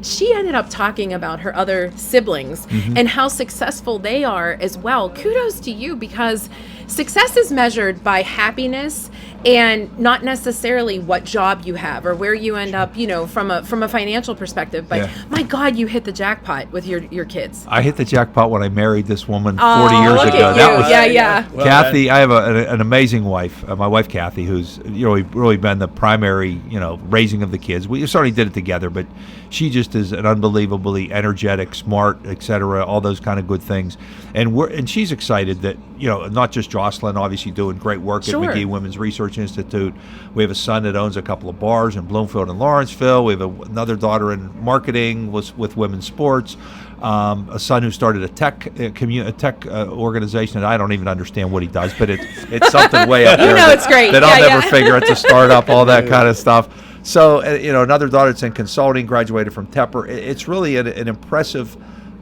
she ended up talking about her other siblings and how successful they are as well. Kudos to you, because success is measured by happiness and not necessarily what job you have or where you end up, from a financial perspective. But my God, you hit the jackpot with your kids. I hit the jackpot when I married this woman 40 years ago. That was Kathy. I have an amazing wife, my wife Kathy, who's really been the primary raising of the kids. We certainly did it together, but she just is an unbelievably energetic, smart, etc. All those kind of good things, and she's excited that not just Jocelyn, obviously doing great work at McGee Women's Research Institute. We have a son that owns a couple of bars in Bloomfield and Lawrenceville. We have another daughter in marketing with women's sports. A son who started a tech organization that I don't even understand what he does, but it's something way up there it's great. that I'll never figure. It's a startup, all that kind of stuff. So another daughter that's in consulting, graduated from Tepper. It's really an impressive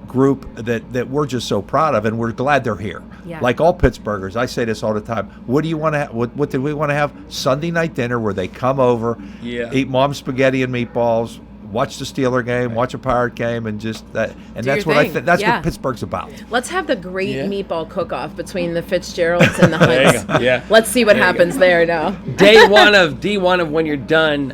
group that we're just so proud of, and we're glad they're here. Yeah. Like all Pittsburghers, I say this all the time. What do you want to have? What did we want to have? Sunday night dinner where they come over, eat mom's spaghetti and meatballs, watch the Steeler game, watch a Pirate game, and just that. And that's what I think. That's what Pittsburgh's about. Let's have the great meatball cook-off between the Fitzgeralds and the Hunts. Let's see what happens there now. Day one of when you're done,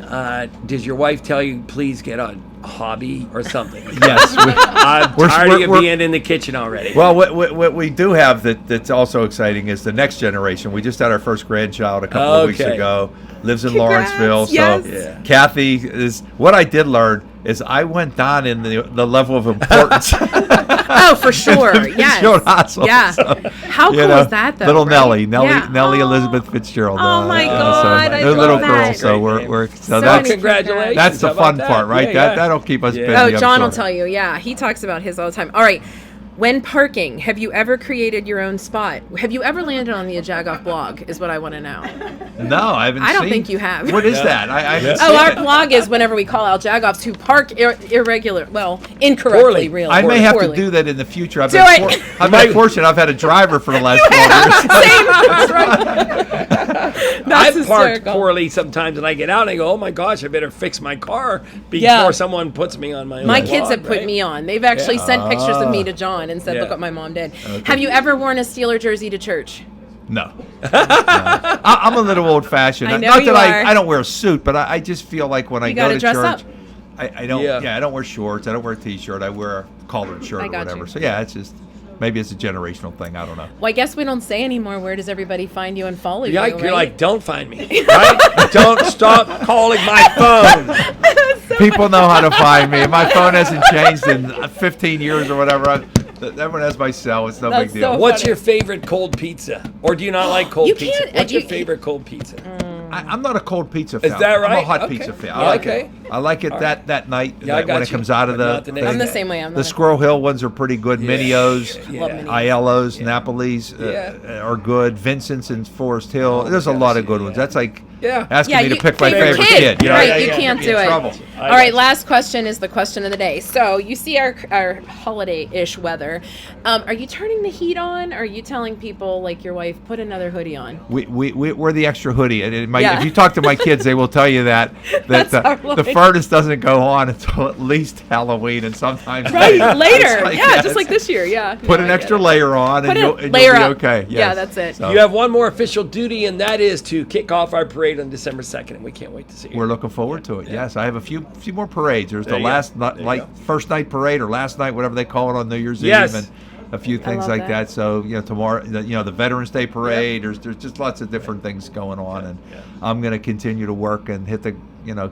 does your wife tell you, please get a hobby or something? Yes. I'm tired of you being in the kitchen already. Well, what we do have that's also exciting is the next generation. We just had our first grandchild a couple of weeks ago. Lives in Lawrenceville. So Kathy is, what I did learn is I went down in the level of importance. Oh, for sure. Yes. Yeah. So, how cool is that, though? Little Nellie Elizabeth Fitzgerald. Oh my God, I love little that. girl. So we're that's congratulations. That's the fun part, right? That'll keep us busy. Oh, John will tell you. Yeah, he talks about his all the time. All right. When parking, have you ever created your own spot? Have you ever landed on the YaJagoff blog, is what I want to know. No, I haven't I don't think you have. What is that? I haven't seen our blog is whenever we call out Jagoffs who park incorrectly, really. I may have to do that in the future. I've been fortunate. I've had a driver for the last 12 years. Same. I've parked poorly sometimes, and I get out and I go, oh my gosh, I better fix my car before someone puts me on my own. My kids have put me on. They've actually sent pictures of me to John and said, look what my mom did. Okay. Have you ever worn a Steeler jersey to church? No. I'm a little old-fashioned. I know Not you that are. I don't wear a suit, but I just feel like when I go to dress church, up. I don't. I don't wear shorts. I don't wear a T-shirt. I wear a collared shirt or whatever. So it's just. Maybe it's a generational thing. I don't know. Well, I guess we don't say anymore. Where does everybody find you and follow you? You're like, don't find me. Right? Don't stop calling my phone. People know how to find me. My phone hasn't changed in 15 years or whatever. Everyone has my cell. It's no big deal. So what's your favorite cold pizza? Or do you not like cold pizza? What's your favorite cold pizza? I'm not a cold pizza fan. Is that right? I'm a hot pizza fan. I like it. I like it that night when it comes out of the I'm the same way. The Squirrel Hill ones are pretty good. Minios, Aiellos, Napoli's are good. Vincent's and Forest Hill. There's a lot of good ones. That's like asking me to pick my favorite kid. You can't do it. All right, last question is the question of the day. So you see our holiday-ish weather. Are you turning the heat on? Or are you telling people, like your wife, put another hoodie on? We're the extra hoodie. If you talk to my kids, they will tell you that the furnace doesn't go on until at least Halloween, and sometimes later. Just like this year. Put an extra layer on, and you'll be okay. Yes. Yeah, that's it. So. You have one more official duty, and that is to kick off our parade on December 2nd, and we can't wait to see you. We're looking forward to it. Yes, I have a few more parades. There's the first night parade or last night, whatever they call it on New Year's Eve, and a few things like that. So tomorrow, the Veterans Day parade. There's just lots of different things going on, and I'm going to continue to work and hit the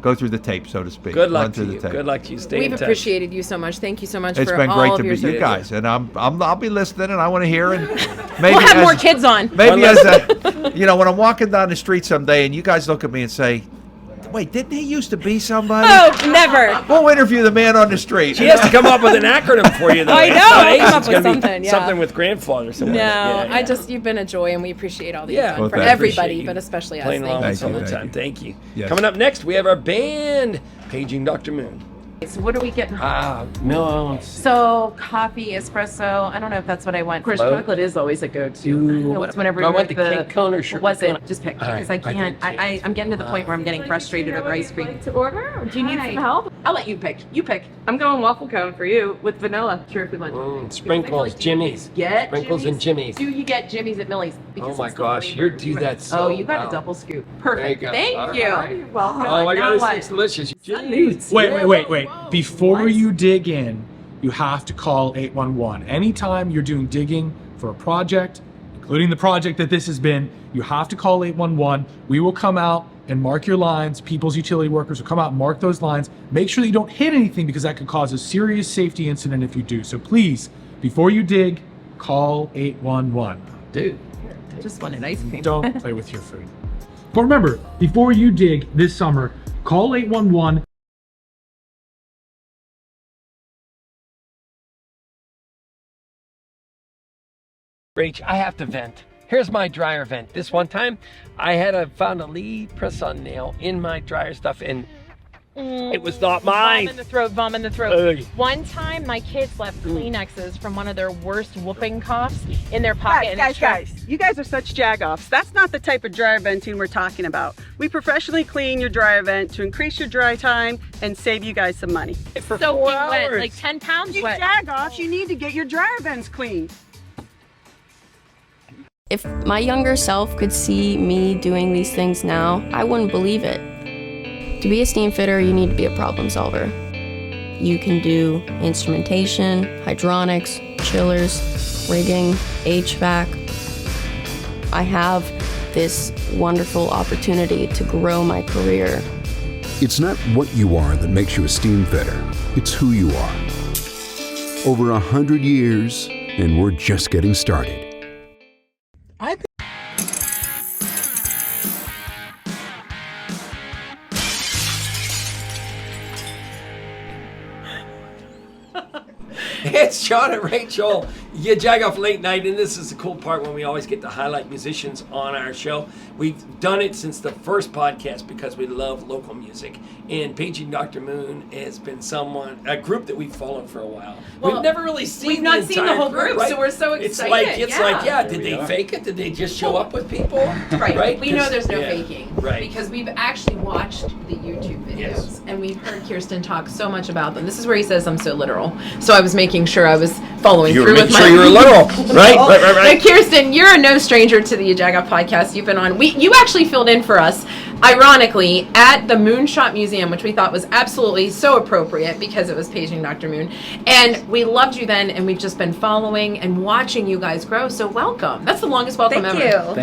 go through the tape, so to speak. Good luck to you. Good luck to you. Stay in touch. We've appreciated you so much. Thank you so much. It's been great to meet you guys, and I'll be listening, and I want to hear. And maybe we'll have more kids on. Maybe as when I'm walking down the street someday, and you guys look at me and say, wait, didn't he used to be somebody? Oh, never. We'll interview the man on the street. She has to come up with an acronym for you, though. I know. I'll come up with something. Something with grandfather. No, you've been a joy, and we appreciate all that you've done for everybody, but especially us. Playing along with us all the time. Thank you. Yes. Coming up next, we have our band, Paging Dr. Moon. So what are we getting? Milk. So coffee, espresso. I don't know if that's what I want. Of course, chocolate is always a go-to. Whenever I want the cake cone or sugar was it? cone? Just pick, All because right, I can't. I'm getting to the point where I'm getting frustrated over ice cream. To order? Do you need some help? I'll let you pick. You pick. I'm going waffle cone for you with vanilla. Sure, if you want. Sprinkles, Jimmy's. Get Sprinkles and Jimmy's. Do you get Jimmy's at Millie's? Oh my gosh, you do that so Oh, you got well. a double scoop. Perfect. There you go. Thank All you. right. You're welcome. Oh my Now God, this what? looks delicious. Wait. Before you dig in, you have to call 811. Anytime you're doing digging for a project, including the project that this has been, you have to call 811. We will come out and mark your lines. People's utility workers will come out and mark those lines. Make sure that you don't hit anything because that could cause a serious safety incident if you do. So please, before you dig, call 811. Dude. Just wanted ice cream. Don't play with your food. But remember, before you dig this summer, call 811. Rach, I have to vent. Here's my dryer vent. This one time, I had found a lead press-on nail in my dryer stuff, and it was not mine. Vom in the throat. One time, my kids left Kleenexes from one of their worst whooping coughs in their pocket. Guys, you guys are such jagoffs. That's not the type of dryer venting we're talking about. We professionally clean your dryer vent to increase your dry time and save you guys some money. For 4 hours. Wet, like 10 pounds you wet. Jagoffs, you need to get your dryer vents cleaned. If my younger self could see me doing these things now, I wouldn't believe it. To be a steam fitter, you need to be a problem solver. You can do instrumentation, hydronics, chillers, rigging, HVAC. I have this wonderful opportunity to grow my career. It's not what you are that makes you a steam fitter. It's who you are. Over 100 years, and we're just getting started. It's John and Rachel, YaJagoff Late Night, and this is the cool part when we always get to highlight musicians on our show. We've done it since the first podcast because we love local music, and Paging Dr. Moon has been a group that we've followed for a while. Well, we've never really seen we've not seen the whole group, right? so we're so It's excited. like, did they fake it? Did they just show up with people? Right. We know there's no yeah, faking. Right. Because we've actually watched the YouTube videos Yes. and we've heard Kirsten talk so much about them. This is where he says I'm so literal. So I was making sure I was following through with my... you were literal. Right. But Kirsten, you're no stranger to the YaJagoff podcast. You've been on. You actually filled in for us, ironically, at the Moonshot Museum, which we thought was absolutely so appropriate because it was Paging Dr. Moon. And we loved you then, and we've just been following and watching you guys grow. So welcome. That's the longest welcome ever. Thank you.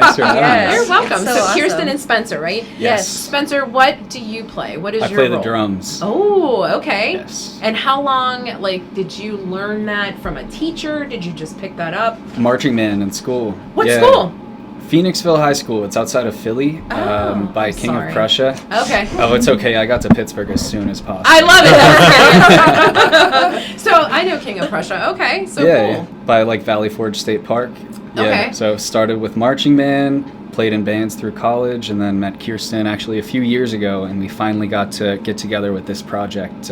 Thanks for having us. You're welcome. So So awesome. Kirsten and Spencer, right? Yes. Spencer, what do you play? What is I your play role? the drums. Oh, okay. Yes. And how long, did you learn that from a teacher? Did you just pick that up? Marching band in school. What school? Phoenixville High School. It's outside of Philly by I'm King sorry. of Prussia. Okay. Oh, it's okay. I got to Pittsburgh as soon as possible. I love it. That's great. So I know King of Prussia. Okay, so cool. By Valley Forge State Park. Yeah. Okay. So started with marching band, played in bands through college, and then met Kirsten actually a few years ago, and we finally got to get together with this project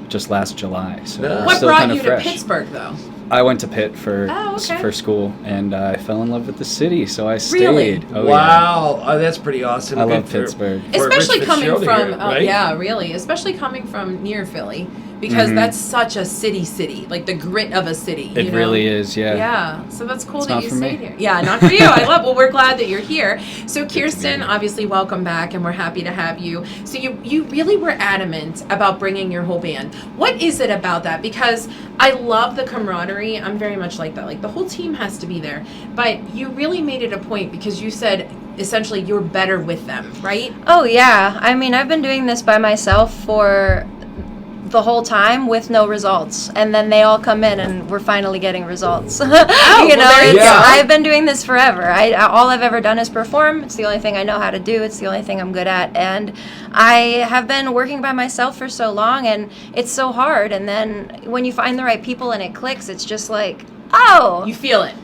just last July. So What still brought kind of you fresh. to Pittsburgh, though? I went to Pitt for okay. school, and I fell in love with the city, so I stayed. Really? Oh, Wow. Oh, that's pretty awesome. I Good love for- Pittsburgh. for Especially Rich coming Fitzgerald from, here, right? yeah, really. Especially coming from near Philly, because Mhm. that's such a city, like the grit of a city. It you know? really is, yeah. Yeah, so that's cool It's that not you for me. stayed here. Yeah, not for you. I love. Well, we're glad that you're here. So Kirsten, obviously, welcome back, and we're happy to have you. So you really were adamant about bringing your whole band. What is it about that? Because I love the camaraderie. I'm very much like that. Like the whole team has to be there, but you really made it a point because you said essentially you're better with them, right? Oh, yeah. I mean, I've been doing this by myself for the whole time with no results, and then they all come in and we're finally getting results. well, there you go. I've been doing this forever. All I've ever done is perform. It's the only thing I know how to do. It's the only thing I'm good at, and I have been working by myself for so long, and it's so hard, and then when you find the right people and it clicks, it's just like, oh, you feel it.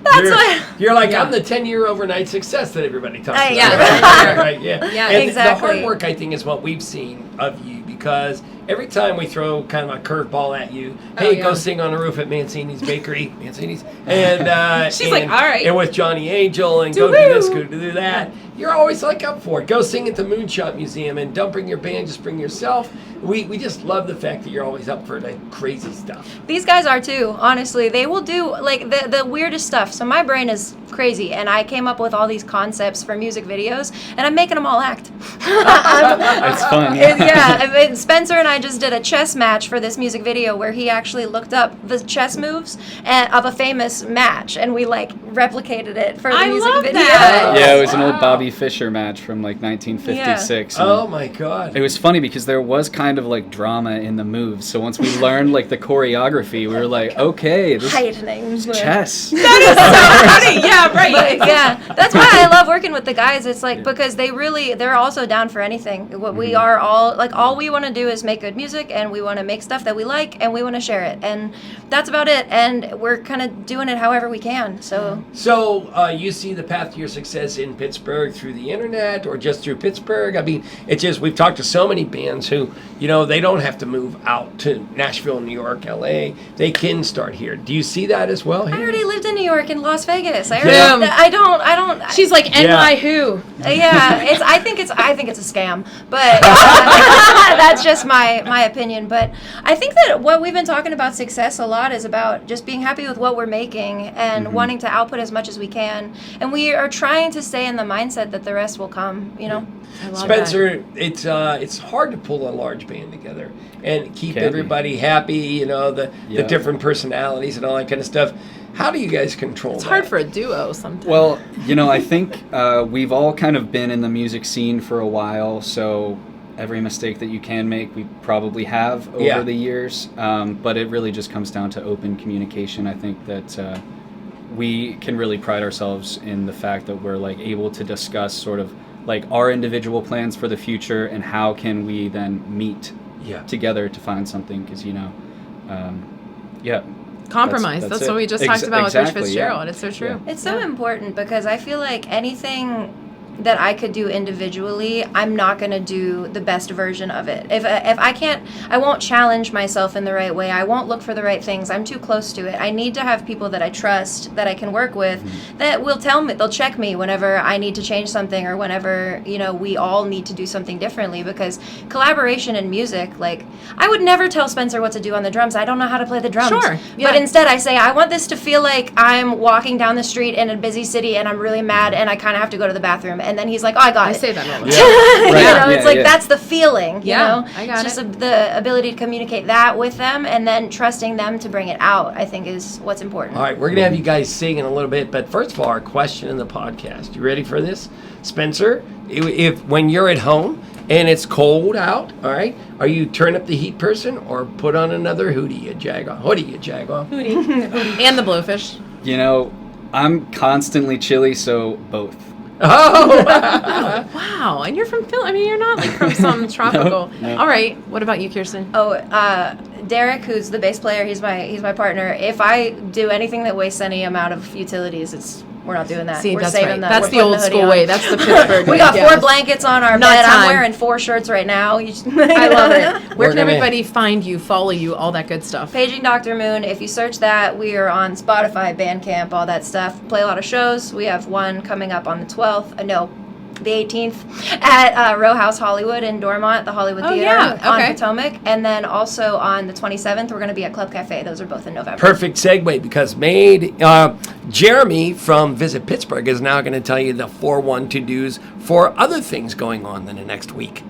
You're like, I'm the 10-year overnight success that everybody talks about. Yeah, right, right, yeah. Yeah, And exactly. the hard work, I think, is what we've seen of you, because every time we throw kind of a curveball at you, hey, go sing on the roof at Mancini's Bakery, and she's like, all right, and with Johnny Angel, and go do this, go do that. You're always like up for it. Go sing at the Moonshot Museum, and don't bring your band, just bring yourself. We just love the fact that you're always up for the crazy stuff. These guys are too, honestly. They will do like the weirdest stuff. So my brain is crazy, and I came up with all these concepts for music videos, and I'm making them all act. It's fun. Yeah, Spencer and I just did a chess match for this music video where he actually looked up the chess moves of a famous match, and we like replicated it for the music video. Yeah, it was an old Bobby Fischer match from like 1956. Yeah. Oh my God! It was funny because there was kind of like drama in the moves. So once we learned like the choreography, we were like, okay, this is chess. That is so funny. Yeah, right. But, yeah, that's why I love working with the guys. It's like because they're also down for anything. What we are all we want to do is make good music, and we want to make stuff that we like, and we want to share it, and that's about it. And we're kind of doing it however we can. So you see the path to your success in Pittsburgh through the internet or just through Pittsburgh? I mean, it's just we've talked to so many bands who, they don't have to move out to Nashville, New York, LA. They can start here. Do you see that as well here? I already lived in New York and Las Vegas. I don't. She's like, NY who? Yeah, I think it's a scam, but that's just my opinion. But I think that what we've been talking about success a lot is about just being happy with what we're making and wanting to output as much as we can, and we are trying to stay in the mindset that the rest will come. I love Spencer, it's hard to pull a large band together and keep everybody happy. The different personalities and all that kind of stuff. How do you guys control that? It's hard for a duo sometimes. Well, I think we've all kind of been in the music scene for a while, so every mistake that you can make, we probably have over the years. But it really just comes down to open communication. I think that we can really pride ourselves in the fact that we're like able to discuss sort of like our individual plans for the future and how can we then meet together to find something, because compromise. That's what we just talked about with Rich Fitzgerald. Yeah. It's so true. It's so important because I feel like anything that I could do individually, I'm not going to do the best version of it. If I can't, I won't challenge myself in the right way. I won't look for the right things. I'm too close to it. I need to have people that I trust, that I can work with, that will tell me, they'll check me whenever I need to change something or whenever, we all need to do something differently, because collaboration in music, like, I would never tell Spencer what to do on the drums. I don't know how to play the drums. Sure. Yeah. But instead I say, I want this to feel like I'm walking down the street in a busy city and I'm really mad and I kind of have to go to the bathroom. And then he's like, oh, I got it. I say that all the time. It's like that's the feeling. I got it's just the ability to communicate that with them, and then trusting them to bring it out, I think, is what's important. All right, we're gonna have you guys sing in a little bit, but first of all, our question in the podcast. You ready for this, Spencer? If when you're at home and it's cold out, all right, are you turn up the heat person or put on another hoodie, YaJagoff? Hoodie. And the blowfish. I'm constantly chilly, so both. Oh, wow. And you're from Philly. I mean, you're not like from some tropical. No. All right. What about you, Kirsten? Derek, who's the bass player, he's my partner. If I do anything that wastes any amount of utilities, we're not doing that. See, we're that's saving right. that. That's We're the old putting school hoodie way. on. That's the Pittsburgh way. We got Yes. 4 blankets on our Not bed. time. I'm wearing 4 shirts right now. I love it. Where can everybody find you, follow you, all that good stuff? Paging Dr. Moon. If you search that, we are on Spotify, Bandcamp, all that stuff. Play a lot of shows. We have one coming up on the 12th. The 18th at Row House Hollywood in Dormont, the Hollywood Theater on Potomac. And then also on the 27th, we're going to be at Club Cafe. Those are both in November. Perfect segue, because Jeremy from Visit Pittsburgh is now going to tell you the 4-1 to-dos for other things going on in the next week.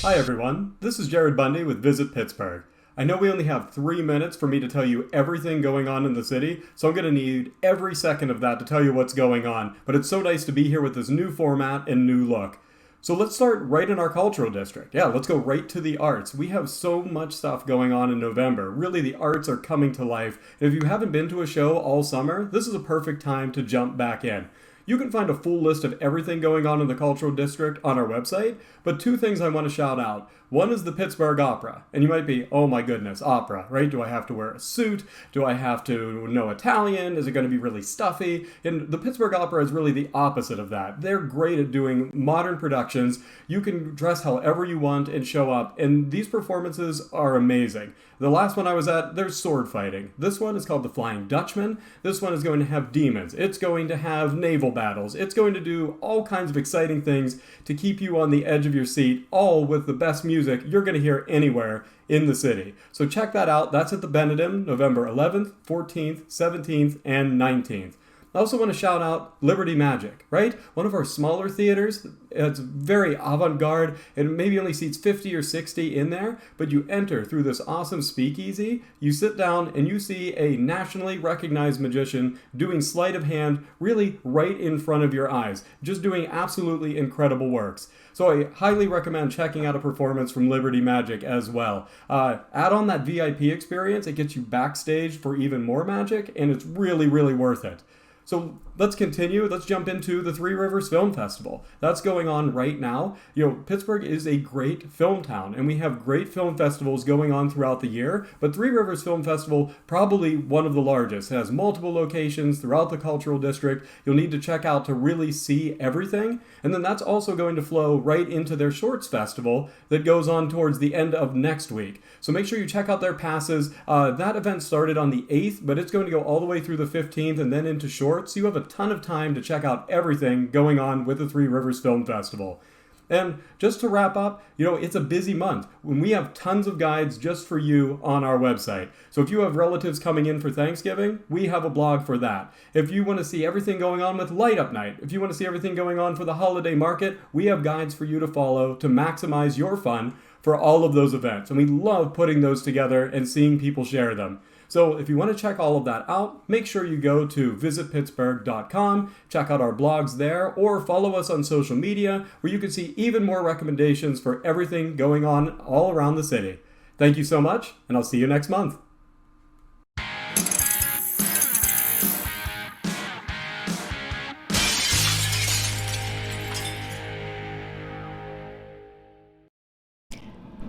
Hi everyone, this is Jared Bundy with Visit Pittsburgh. I know we only have 3 minutes for me to tell you everything going on in the city, so I'm going to need every second of that to tell you what's going on. But it's so nice to be here with this new format and new look. So let's start right in our cultural district. Yeah, let's go right to the arts. We have so much stuff going on in November. Really, the arts are coming to life. And if you haven't been to a show all summer, this is a perfect time to jump back in. You can find a full list of everything going on in the Cultural District on our website, but 2 things I want to shout out. One is the Pittsburgh Opera, and you might be, oh my goodness, opera, right? Do I have to wear a suit? Do I have to know Italian? Is it going to be really stuffy? And the Pittsburgh Opera is really the opposite of that. They're great at doing modern productions. You can dress however you want and show up, and these performances are amazing. The last one I was at, there's sword fighting. This one is called The Flying Dutchman. This one is going to have demons. It's going to have naval battles. It's going to do all kinds of exciting things to keep you on the edge of your seat, all with the best music you're going to hear anywhere in the city. So check that out. That's at the Benedum, November 11th, 14th, 17th, and 19th. I also want to shout out Liberty Magic, right? One of our smaller theaters. It's very avant-garde. It maybe only seats 50 or 60 in there, but you enter through this awesome speakeasy, you sit down, and you see a nationally recognized magician doing sleight of hand really right in front of your eyes, just doing absolutely incredible works. So I highly recommend checking out a performance from Liberty Magic as well. Add on that VIP experience, it gets you backstage for even more magic, and it's really, really worth it. So let's continue. Let's jump into the Three Rivers Film Festival. That's going on right now. Pittsburgh is a great film town, and we have great film festivals going on throughout the year, but Three Rivers Film Festival, probably one of the largest. It has multiple locations throughout the Cultural District. You'll need to check out to really see everything. And then that's also going to flow right into their Shorts Festival that goes on towards the end of next week. So make sure you check out their passes. That event started on the 8th, but it's going to go all the way through the 15th and then into Shorts. So you have a ton of time to check out everything going on with the Three Rivers Film Festival. And just to wrap up, it's a busy month when we have tons of guides just for you on our website. So if you have relatives coming in for Thanksgiving, we have a blog for that. If you want to see everything going on with Light Up Night, if you want to see everything going on for the holiday market, we have guides for you to follow to maximize your fun for all of those events. And we love putting those together and seeing people share them. So if you want to check all of that out, make sure you go to visitpittsburgh.com, check out our blogs there, or follow us on social media where you can see even more recommendations for everything going on all around the city. Thank you so much, and I'll see you next month.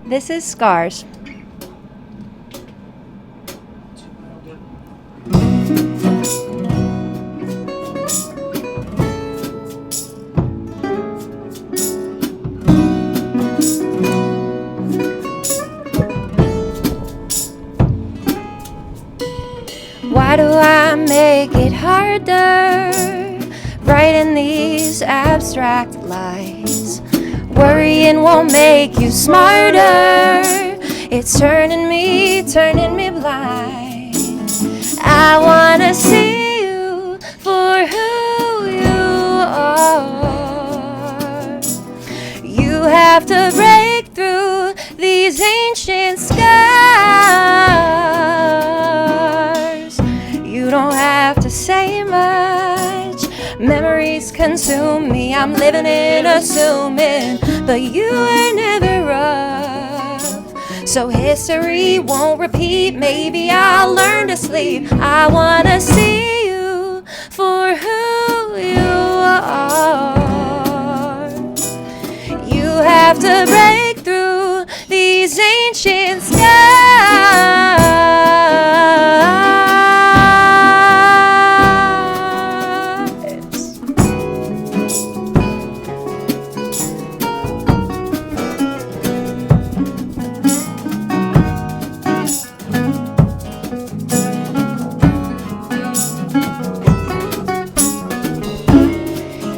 This is Scars. Why do I make it harder writing these abstract lies? Worrying won't make you smarter. It's turning me blind. I wanna see you for who you are. You have to break through these ancient scars. You don't have to say much. Memories consume me. I'm living in assuming, but you were never rough. So history won't repeat. Maybe I'll learn to sleep. I wanna see you for who you are. You have to break through these ancient scars.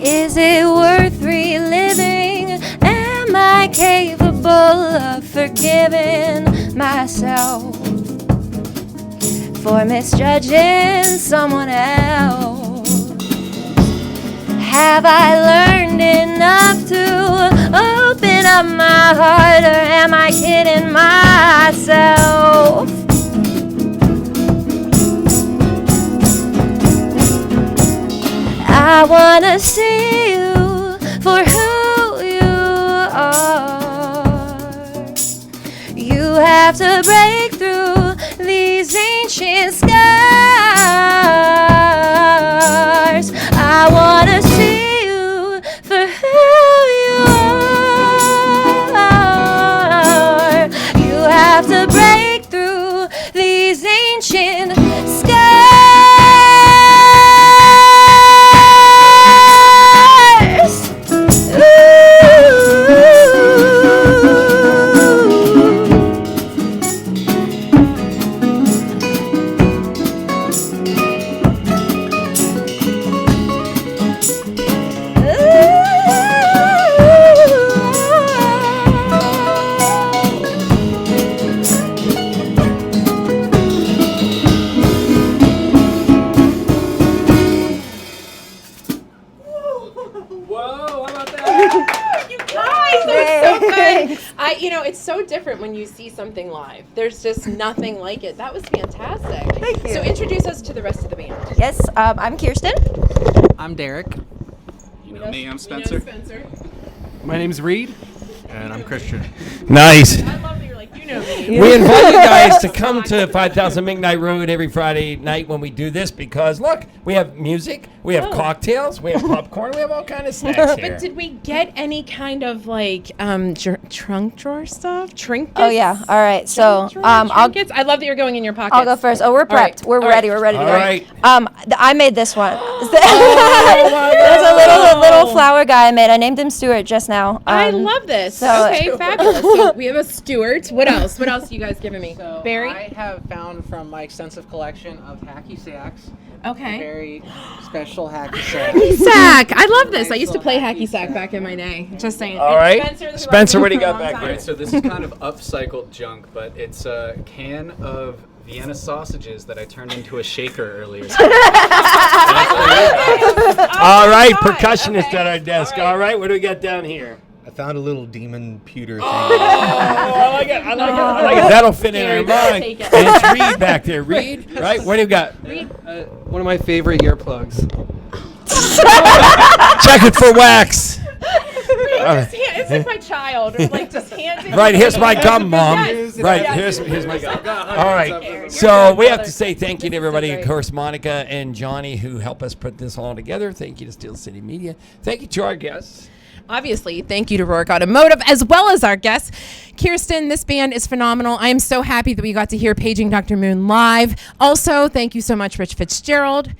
Is it worth reliving? Am I capable of forgiving myself for misjudging someone else? Have I learned enough to open up my heart, or am I kidding myself? I wanna see you for who you are. You have to break through these ancient scars. I wanna see different when you see something live. There's just nothing like it. That was fantastic. Thank you. So introduce us to the rest of the band. Yes, I'm Kirsten. I'm Derek. You know me, I'm Spencer. My name's Reed. And I'm Christian. Nice. I love that you're like, you know me. We invite you guys to come to 5000 McKnight Road every Friday night when we do this because, look, we have music, we have cocktails, we have popcorn, we have all kind of snacks here. But did we get any kind of like trunk drawer stuff? Trinkets? Oh yeah. All right. So trinkets? I love that you're going in your pockets. I'll go first. Oh, we're prepped. Right. We're All ready. right. We're ready to All go. right. I made this one. Oh There's a little flower guy I made. I named him Stuart just now. I love this. so- Okay, fabulous. So we have a Stuart. What else? What else are you guys giving me? So Barry? I have found from my extensive collection of hacky sacks. Okay. A very special hacky sack. Hacky sack. I love this. I used to play hacky sack back in my day. Just saying. All right. Spencer, what do you got back there? So this is kind of upcycled junk, but it's a can of Vienna sausages that I turned into a shaker earlier. All right, percussionist at our desk. All right, what do we got down here? I found a little demon pewter thing. I like it. I like it. I like it. That'll fit in our mind. And it's Reed back there. Reed, right? What do you got? Reed. One of my favorite earplugs. Check it for wax. It's like my child. Like just hand it. Right, here's my gum, Mom. Yes. Right, Yes. here's my gum. All right, so we have to say thank you to everybody, of course, Monica and Johnny, who helped us put this all together. Thank you to Steel City Media. Thank you to our guests. Obviously, thank you to Rohrich Automotive, as well as our guests. Kirsten, this band is phenomenal. I am so happy that we got to hear Paging Dr. Moon live. Also, thank you so much, Rich Fitzgerald.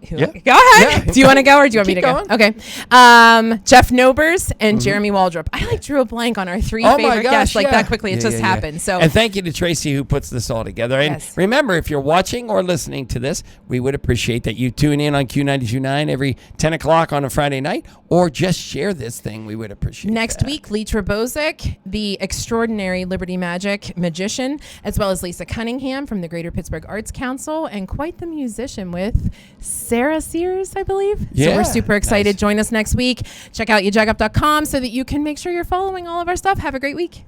Yeah. Go ahead. Yeah. Do you want to go or do you want me to Keep go? Okay. Jeff Nobers and Jeremy Waldrup. I like drew a blank on our three favorite guests like that quickly. It just happened. So and thank you to Tracy who puts this all together. And Yes. remember, if you're watching or listening to this, we would appreciate that you tune in on Q92.9 every 10 o'clock on a Friday night, or just share this thing. We would appreciate next week, Lee Trabozic, the extraordinary Liberty Magic magician, as well as Lisa Cunningham from the Greater Pittsburgh Arts Council, and quite the musician with Sarah Sears, I believe. So Yeah, we're super excited. Join us next week. Check out YaJagoff.com so that you can make sure you're following all of our stuff. Have a great week.